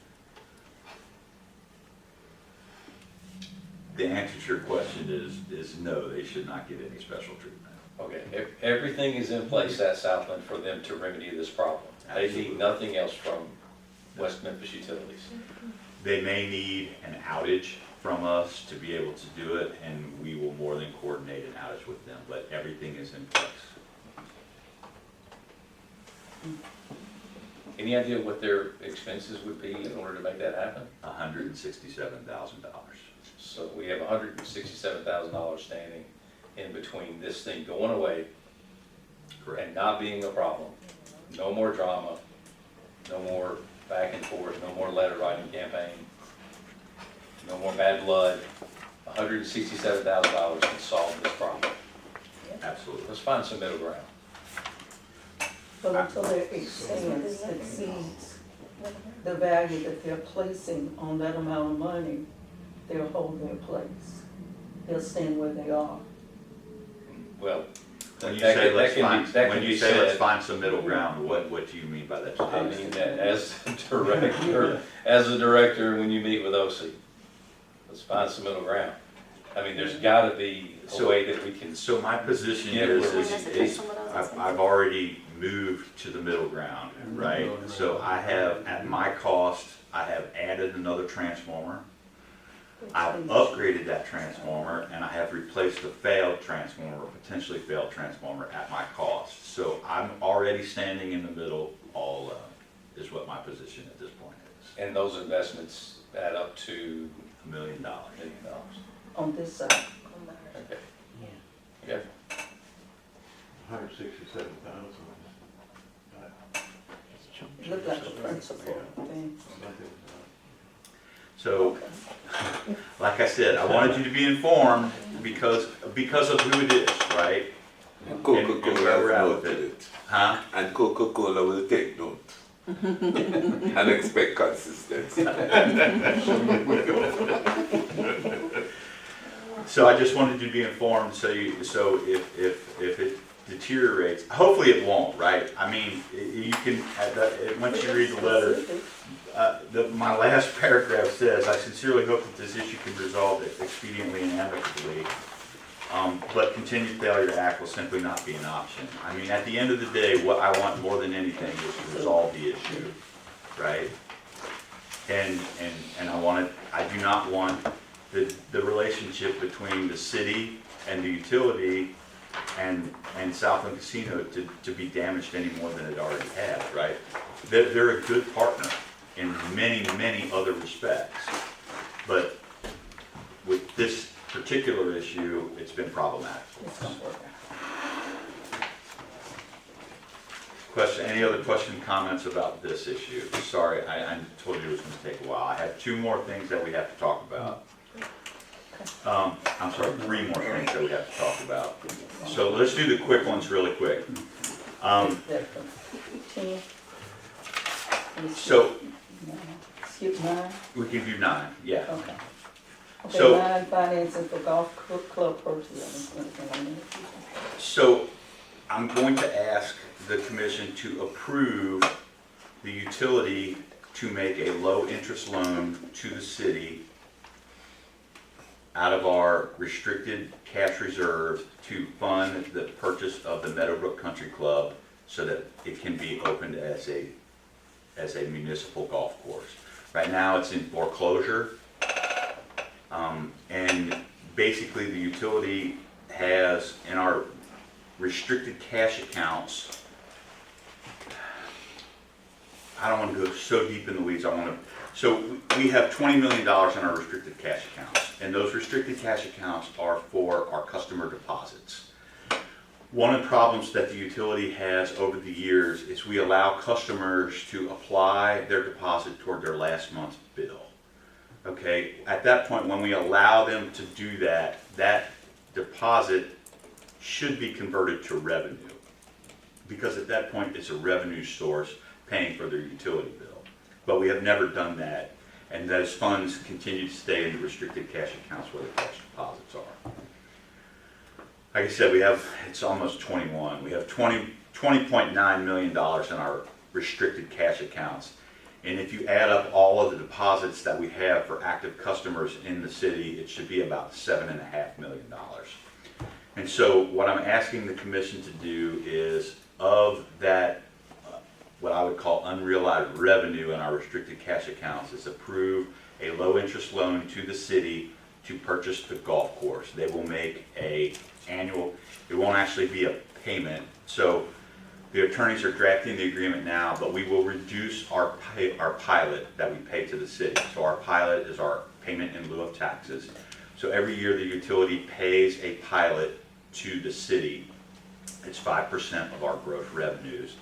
the answer to your question is no, they should not get any special treatment. Okay, everything is in place at Southland for them to remedy this problem. They need nothing else from West Memphis Utilities. They may need an outage from us to be able to do it, and we will more than coordinate an outage with them, but everything is in place. Any idea what their expenses would be in order to make that happen? $167,000. So we have $167,000 standing in between this thing going away Correct. and not being a problem. No more drama, no more back and forth, no more letter writing campaign, no more bad blood. $167,000 can solve this problem. Absolutely. Let's find some middle ground. But until their expense exceeds the value that they're placing on that amount of money, they'll hold their place. They'll stand where they are. Well, When you that say can- let's that can find, be- that when can you be say let's said. find some middle ground, what do you mean by that? I mean, that as a director, when you meet with OC, let's find some middle ground. I mean, there's gotta be a way that we can. So my position Yeah, is, we're- I've already moved to the middle ground, right? So I have, at my cost, I have added another transformer. I've upgraded that transformer, and I have replaced a failed transformer, or potentially failed transformer at my cost. So I'm already standing in the middle all alone, is what my position at this point is. And those investments add up to $1 million. $1 million. On this side. Okay. Okay. 167,000. Look like a principal thing. So, like I said, I wanted you to be informed because of who it is, right? And And where Coca-Cola we're has at with noted it. it. Huh? And Coca-Cola will take note. And expect consistency. So I just wanted you to be informed, so if it deteriorates, hopefully it won't, right? I mean, you can, once you read the letter, my last paragraph says, I sincerely hope that this issue can be resolved expediently and amicably, but continued failure to act will simply not be an option. I mean, at the end of the day, what I want more than anything is to resolve the issue, right? And I do not want the relationship between the city and the utility and Southland Casino to be damaged any more than it already has, right? They're a good partner in many, many other respects. But with this particular issue, it's been problematic. It's gonna work out. Any other question, comments about this issue? Sorry, I told you it was gonna take a while. I have two more things that we have to talk about. I'm sorry, 3 more things that we have to talk about. So let's do the quick ones really quick. That's 10. So Skip 9, we can do 9, yeah. okay. Okay, So- 9, financing for golf club purchase. So I'm going to ask the commission to approve the utility to make a low-interest loan to the city out of our restricted cash reserves to fund the purchase of the Meadowbrook Country Club so that it can be opened as a municipal golf course. Right now, it's in foreclosure. And basically, the utility has, in our restricted cash accounts, I don't want to go so deep in the weeds, so we have $20 million in our restricted cash accounts, and those restricted cash accounts are for our customer deposits. One of the problems that the utility has over the years is we allow customers to apply their deposit toward their last month's bill. Okay, at that point, when we allow them to do that, that deposit should be converted to revenue, because at that point, it's a revenue source paying for their utility bill. But we have never done that, and those funds continue to stay in the restricted cash accounts where the cash deposits are. Like I said, it's almost 21. We have $20.9 million in our restricted cash accounts. And if you add up all of the deposits that we have for active customers in the city, it should be about $7.5 million. And so what I'm asking the commission to do is, of that, what I would call unrealized revenue in our restricted cash accounts, is approve a low interest loan to the city to purchase the golf course. They will make a annual, it won't actually be a payment. So the attorneys are drafting the agreement now, but we will reduce our pilot that we pay to the city. So our pilot is our payment in lieu of taxes. So every year the utility pays a pilot to the city. It's 5% of our gross revenues.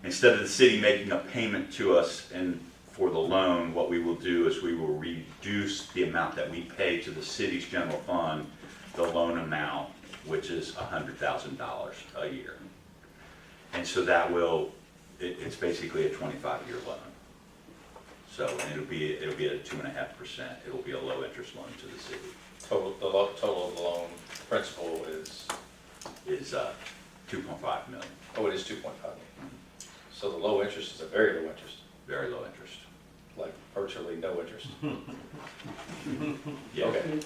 Instead of the city making a payment to us and for the loan, what we will do is we will reduce the amount that we pay to the city's general fund, the loan amount, which is $100,000 a year. And so that will, it's basically a 25-year loan. So, and it'll be at a 2.5%. It'll be a low interest loan to the city. Total of the loan principal is, 2.5 million, oh, it is 2.5 million. So the low interest is a very low interest, very low interest. like virtually no interest. Yeah. Okay.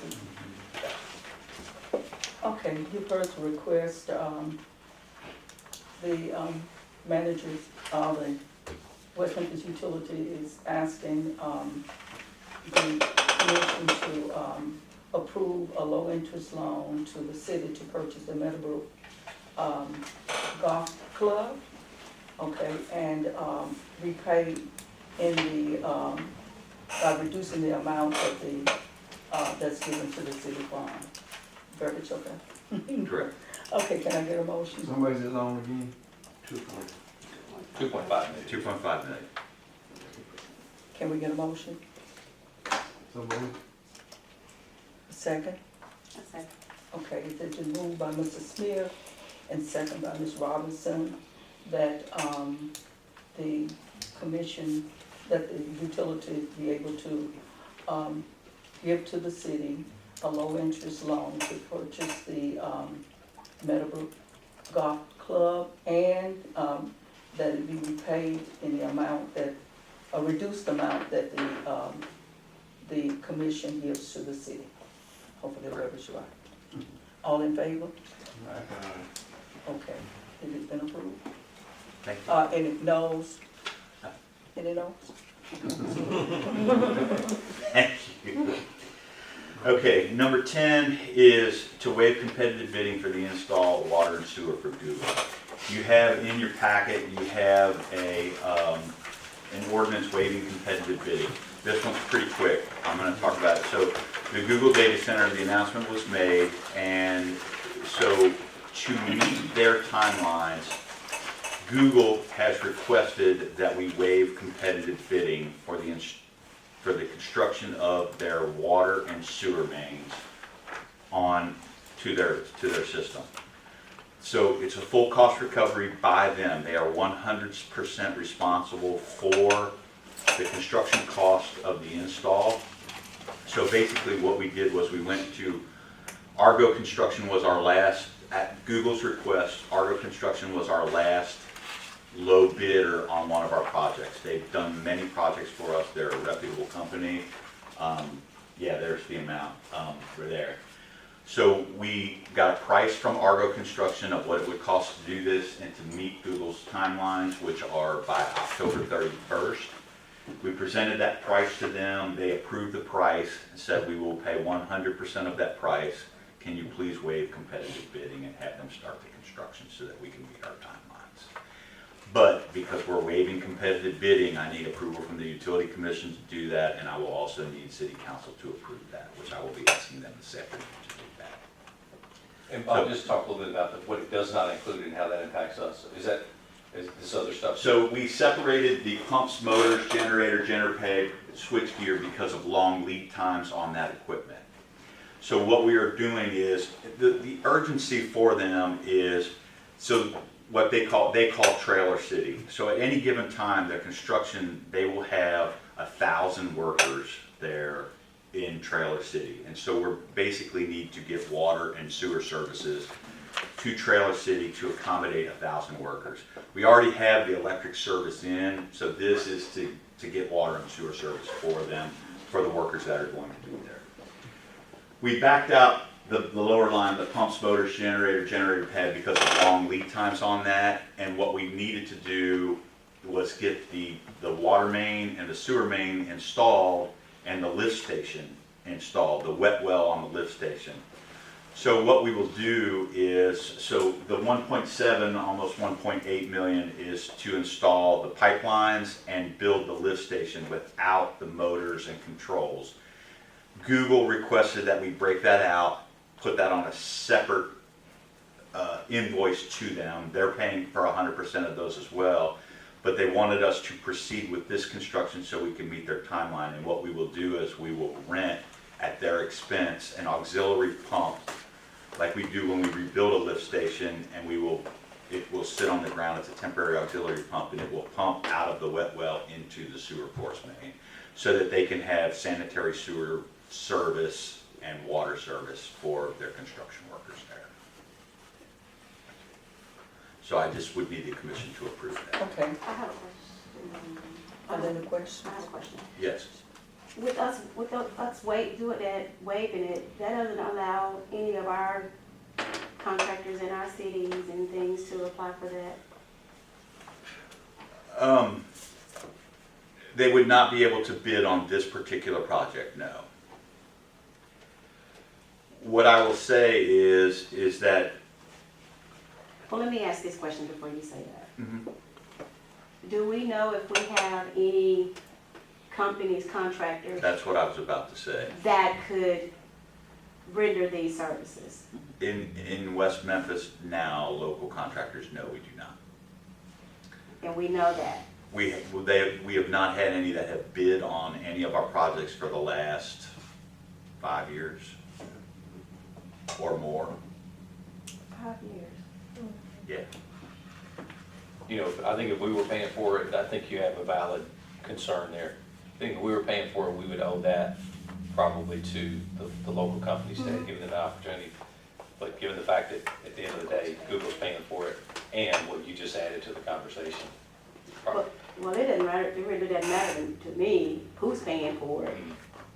Okay, you first request, the managers, the West Memphis Utility is asking, the commission to, approve a low-interest loan to the city to purchase the Meadowbrook, golf club, okay, and, repay in the, by reducing the amount of the, that's given to the city fund. Verbiage, okay? Correct. Okay, can I get a motion? Somebody's it long again? 2.5 million. 2.5 million. Can we get a motion? Somebody? Second? That's it. Okay, it's been moved by Mr. Smith and second by Ms. Robinson that, the commission, that the utility be able to, give to the city a low-interest loan to purchase the, Meadowbrook Golf Club, and, that it be repaid in the amount that, a reduced amount that the commission gives to the city. Hopefully the verbiage is right. All in favor? Okay, it has been approved. Thank you. Any noes? Any noes? Thank you. Okay, number 10 is to waive competitive bidding for the install of water and sewer for Google. You have in your packet, you have an ordinance waiving competitive bidding. This one's pretty quick. I'm going to talk about it. So the Google data center, the announcement was made, and so to meet their timelines, Google has requested that we waive competitive bidding for the for the construction of their water and sewer mains on to their system. So it's a full cost recovery by them. They are 100% responsible for the construction cost of the install. So basically what we did was we went to Argo Construction was our last, at Google's request, Argo Construction was our last low bidder on one of our projects. They've done many projects for us. They're a reputable company. Yeah, there's the amount for there. So we got a price from Argo Construction of what it would cost to do this and to meet Google's timelines, which are by October 31st. We presented that price to them. They approved the price and said we will pay 100% of that price. Can you please waive competitive bidding and have them start the construction so that we can meet our timelines? But because we're waiving competitive bidding, I need approval from the Utility Commission to do that, and I will also need City Council to approve that, which I will be asking them this afternoon to do that. And Bob, just talk a little bit about what it does not include and how that impacts us. Is this other stuff? So we separated the pumps, motors, generator pad, switch gear because of long lead times on that equipment. So what we are doing is, the urgency for them is, so what they call trailer city. So at any given time, their construction, they will have 1,000 workers there in Trailer City. And so we basically need to get water and sewer services to Trailer City to accommodate 1,000 workers. We already have the electric service in, so this is to get water and sewer service for them, for the workers that are going to be there. We backed out the lower line, the pumps, motors, generator pad because of long lead times on that. And what we needed to do was get the water main and the sewer main installed and the lift station installed, the wet well on the lift station. So what we will do is, so the 1.7, almost 1.8 million is to install the pipelines and build the lift station without the motors and controls. Google requested that we break that out, put that on a separate invoice to them. They're paying for 100% of those as well, but they wanted us to proceed with this construction so we can meet their timeline. And what we will do is we will rent at their expense an auxiliary pump like we do when we rebuild a lift station, and it will sit on the ground. It's a temporary auxiliary pump, and it will pump out of the wet well into the sewer force main so that they can have sanitary sewer service and water service for their construction workers there. So I just would need the commission to approve that. Okay, I have a question. another question? I have a question. Yes. With us waiving it, that doesn't allow any of our contractors in our cities and things to apply for that? They would not be able to bid on this particular project, no. What I will say is that, Well, let me ask this question before you say that. Mhm. Do we know if we have any companies, contractors that's what I was about to say. that could render these services? In West Memphis now, local contractors, no, we do not. And we know that. We have not had any that have bid on any of our projects for the last 5 years or more. 5 years. Yeah. You know, I think if we were paying for it, I think you have a valid concern there. I think if we were paying for it, we would owe that probably to the local companies that had given them the opportunity. But given the fact that at the end of the day, Google's paying for it and what you just added to the conversation. Well, it doesn't matter, it really doesn't matter to me who's paying for it,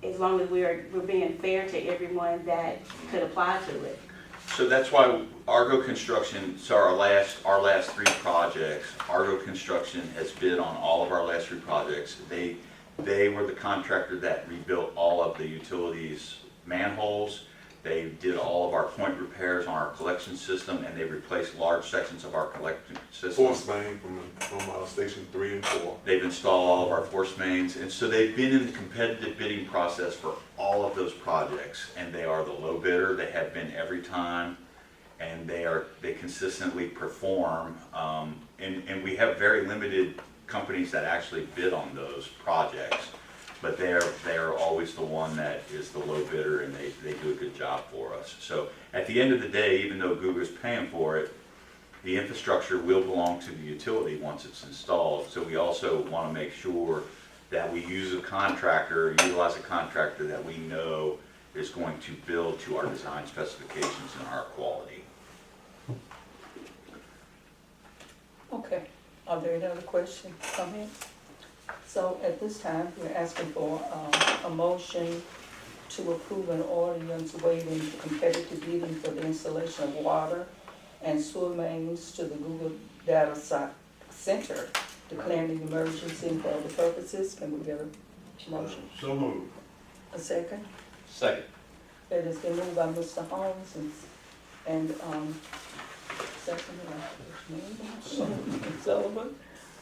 as long as we're being fair to everyone that could apply to it. So that's why Argo Construction, so our last 3 projects, Argo Construction has bid on all of our last 3 projects. They were the contractor that rebuilt all of the utilities manholes. They did all of our point repairs on our collection system, and they replaced large sections of our collection system. Force main from station 3 and 4. They've installed all of our force mains, and so they've been in the competitive bidding process for all of those projects, and they are the low bidder. They have been every time, and they consistently perform. And we have very limited companies that actually bid on those projects. but they're always the one that is the low bidder, and they do a good job for us. So at the end of the day, even though Google's paying for it, the infrastructure will belong to the utility once it's installed. So we also want to make sure that we utilize a contractor that we know is going to build to our design specifications and our quality. Okay, are there any other questions, comments? So at this time, we're asking for a motion to approve an ordinance waiving competitive bidding for the installation of water and sewer mains to the Google Data Center, declaring an emergency for other purposes. Can we get a motion? So moved. A second? Second. It has been moved by Mr. Holmes and second by Sullivan.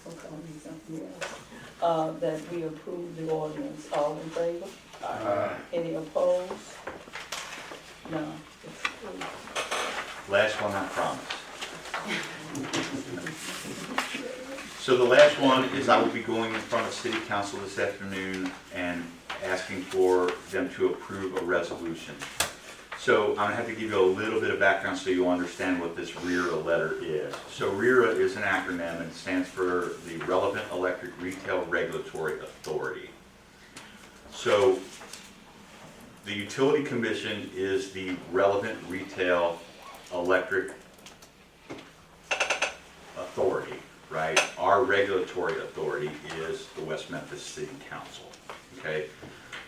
Okay, he's something else. That we approve the ordinance. All in favor? Any opposed? No. It's approved. Last one, I promise. So the last one is I will be going in front of City Council this afternoon and asking for them to approve a resolution. So I'm gonna have to give you a little bit of background so you'll understand what this RERA letter is. So RERA is an acronym and stands for the Relevant Electric Retail Regulatory Authority. So the Utility Commission is the relevant retail electric authority, right? Our regulatory authority is the West Memphis City Council, okay?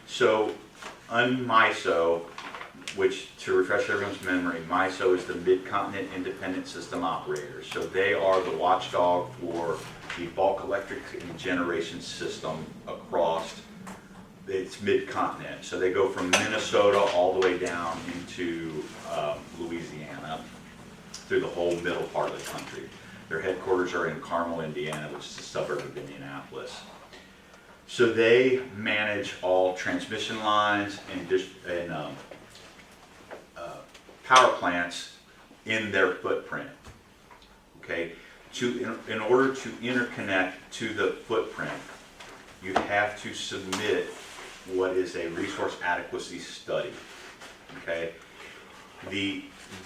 So on MISO, which, to refresh everyone's memory, MISO is the Mid-Continent Independent System Operator. So they are the watchdog for the bulk electric and generation system across its mid-continent. So they go from Minnesota all the way down into Louisiana, through the whole middle part of the country. Their headquarters are in Carmel, Indiana, which is a suburb of Indianapolis. So they manage all transmission lines and power plants in their footprint. Okay, in order to interconnect to the footprint, you have to submit what is a resource adequacy study. Okay, the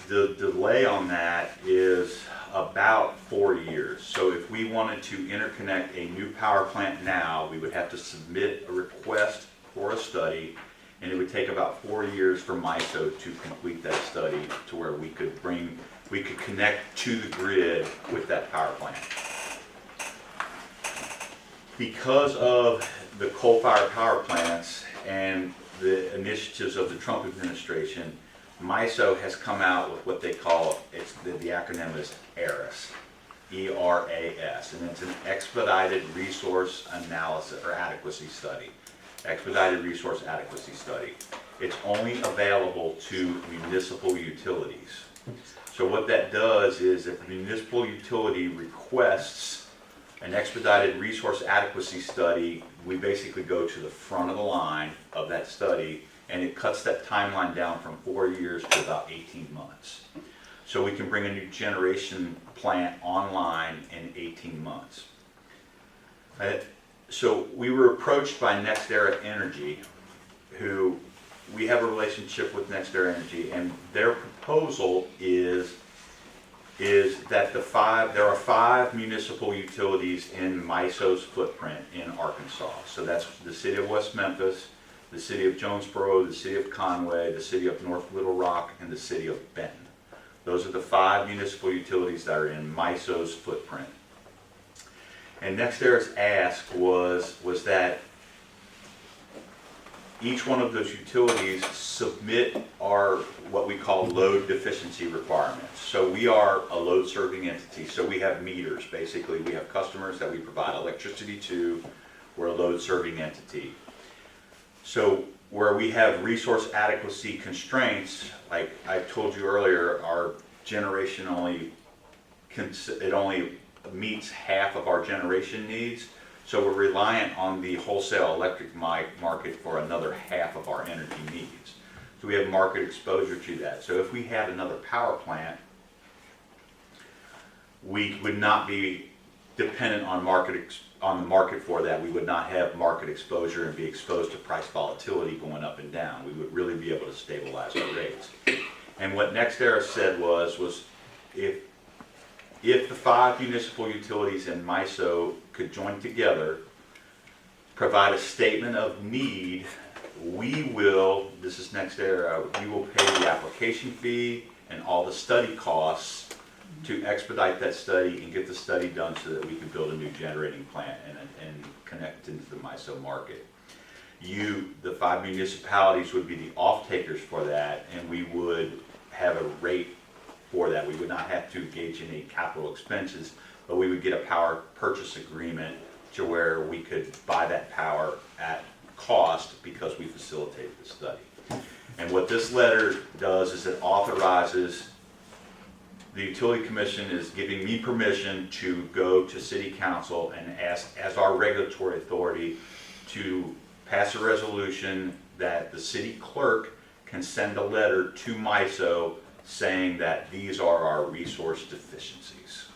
delay on that is about 4 years. So if we wanted to interconnect a new power plant now, we would have to submit a request for a study, and it would take about 4 years for MISO to complete that study to where we could connect to the grid with that power plant. Because of the coal-fired power plants and the initiatives of the Trump administration, MISO has come out with what they call, the acronym is ERAS, E-R-A-S, and it's an Expedited Resource Analysis or Adequacy Study. Expedited Resource Adequacy Study. It's only available to municipal utilities. So what that does is if a municipal utility requests an expedited resource adequacy study, we basically go to the front of the line of that study, and it cuts that timeline down from 4 years to about 18 months. So we can bring a new generation plant online in 18 months. So we were approached by NextEra Energy, who we have a relationship with NextEra Energy, and their proposal is that there are 5 municipal utilities in MISO's footprint in Arkansas. So that's the city of West Memphis, the city of Jonesboro, the city of Conway, the city of North Little Rock, and the city of Benton. Those are the 5 municipal utilities that are in MISO's footprint. And NextEra's ask was that each one of those utilities submit our what we call load deficiency requirements. So we are a load serving entity. So we have meters. Basically, we have customers that we provide electricity to. We're a load serving entity. So where we have resource adequacy constraints, like I told you earlier, our generation only meets half of our generation needs. So we're reliant on the wholesale electric market for another half of our energy needs. So we have market exposure to that. So if we had another power plant, we would not be dependent on on the market for that. We would not have market exposure and be exposed to price volatility going up and down. We would really be able to stabilize our rates. And what NextEra said was if the 5 municipal utilities and MISO could join together, provide a statement of need, we will, this is NextEra, we will pay the application fee and all the study costs to expedite that study and get the study done so that we can build a new generating plant and connect into the MISO market. The 5 municipalities would be the off-takers for that, and we would have a rate for that. We would not have to engage in any capital expenses, but we would get a power purchase agreement to where we could buy that power at cost because we facilitated the study. And what this letter does is it authorizes, the Utility Commission is giving me permission to go to City Council and ask, as our regulatory authority, to pass a resolution that the city clerk can send a letter to MISO saying that these are our resource deficiencies.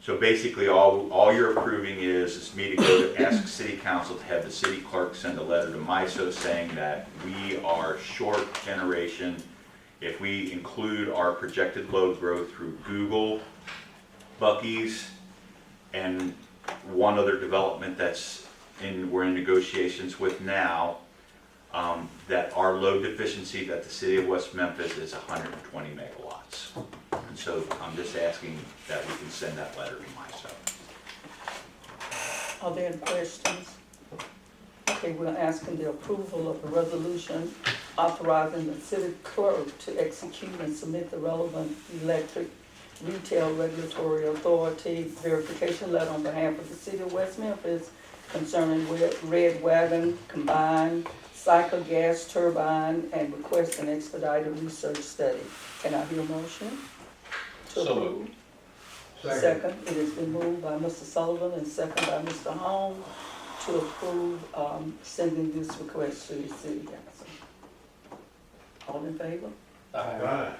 So basically, all you're approving is me to go to ask City Council to have the city clerk send a letter to MISO saying that we are short generation. If we include our projected load growth through Google, Buc-ee's, and one other development we're in negotiations with now, that our load deficiency at the city of West Memphis is 120 megawatts. And so I'm just asking that we can send that letter to MISO. Are there any questions? Okay, we're asking the approval of the resolution authorizing the city clerk to execute and submit the relevant electric retail regulatory authority verification letter on behalf of the city of West Memphis concerning Red Wagon combined cycle gas turbine and request an expedited research study. Can I hear a motion to So approve? moved. Second, it has been moved by Mr. Sullivan and second by Mr. Holmes to approve sending this request to the city council. All in favor? Aye.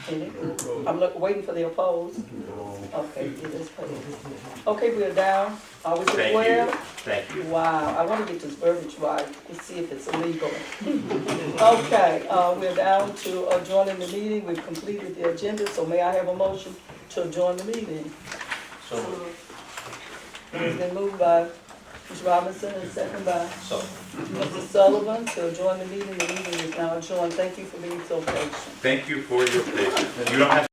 Any? I'm waiting for the opposed. Okay, it is paid. Okay, we're down. Are we to Thank 12? you. Thank you. Wow, I want to get this verbiage right and see if it's illegal. Okay, we're down to adjourning the meeting. We've completed the agenda, so may I have a motion to adjourn the meeting? So moved. It has been moved by Ms. Robinson and second by So. Mr. Sullivan to adjourn the meeting. The meeting is now adjourned. Thank you for being so patient. Thank you for your patience. You don't have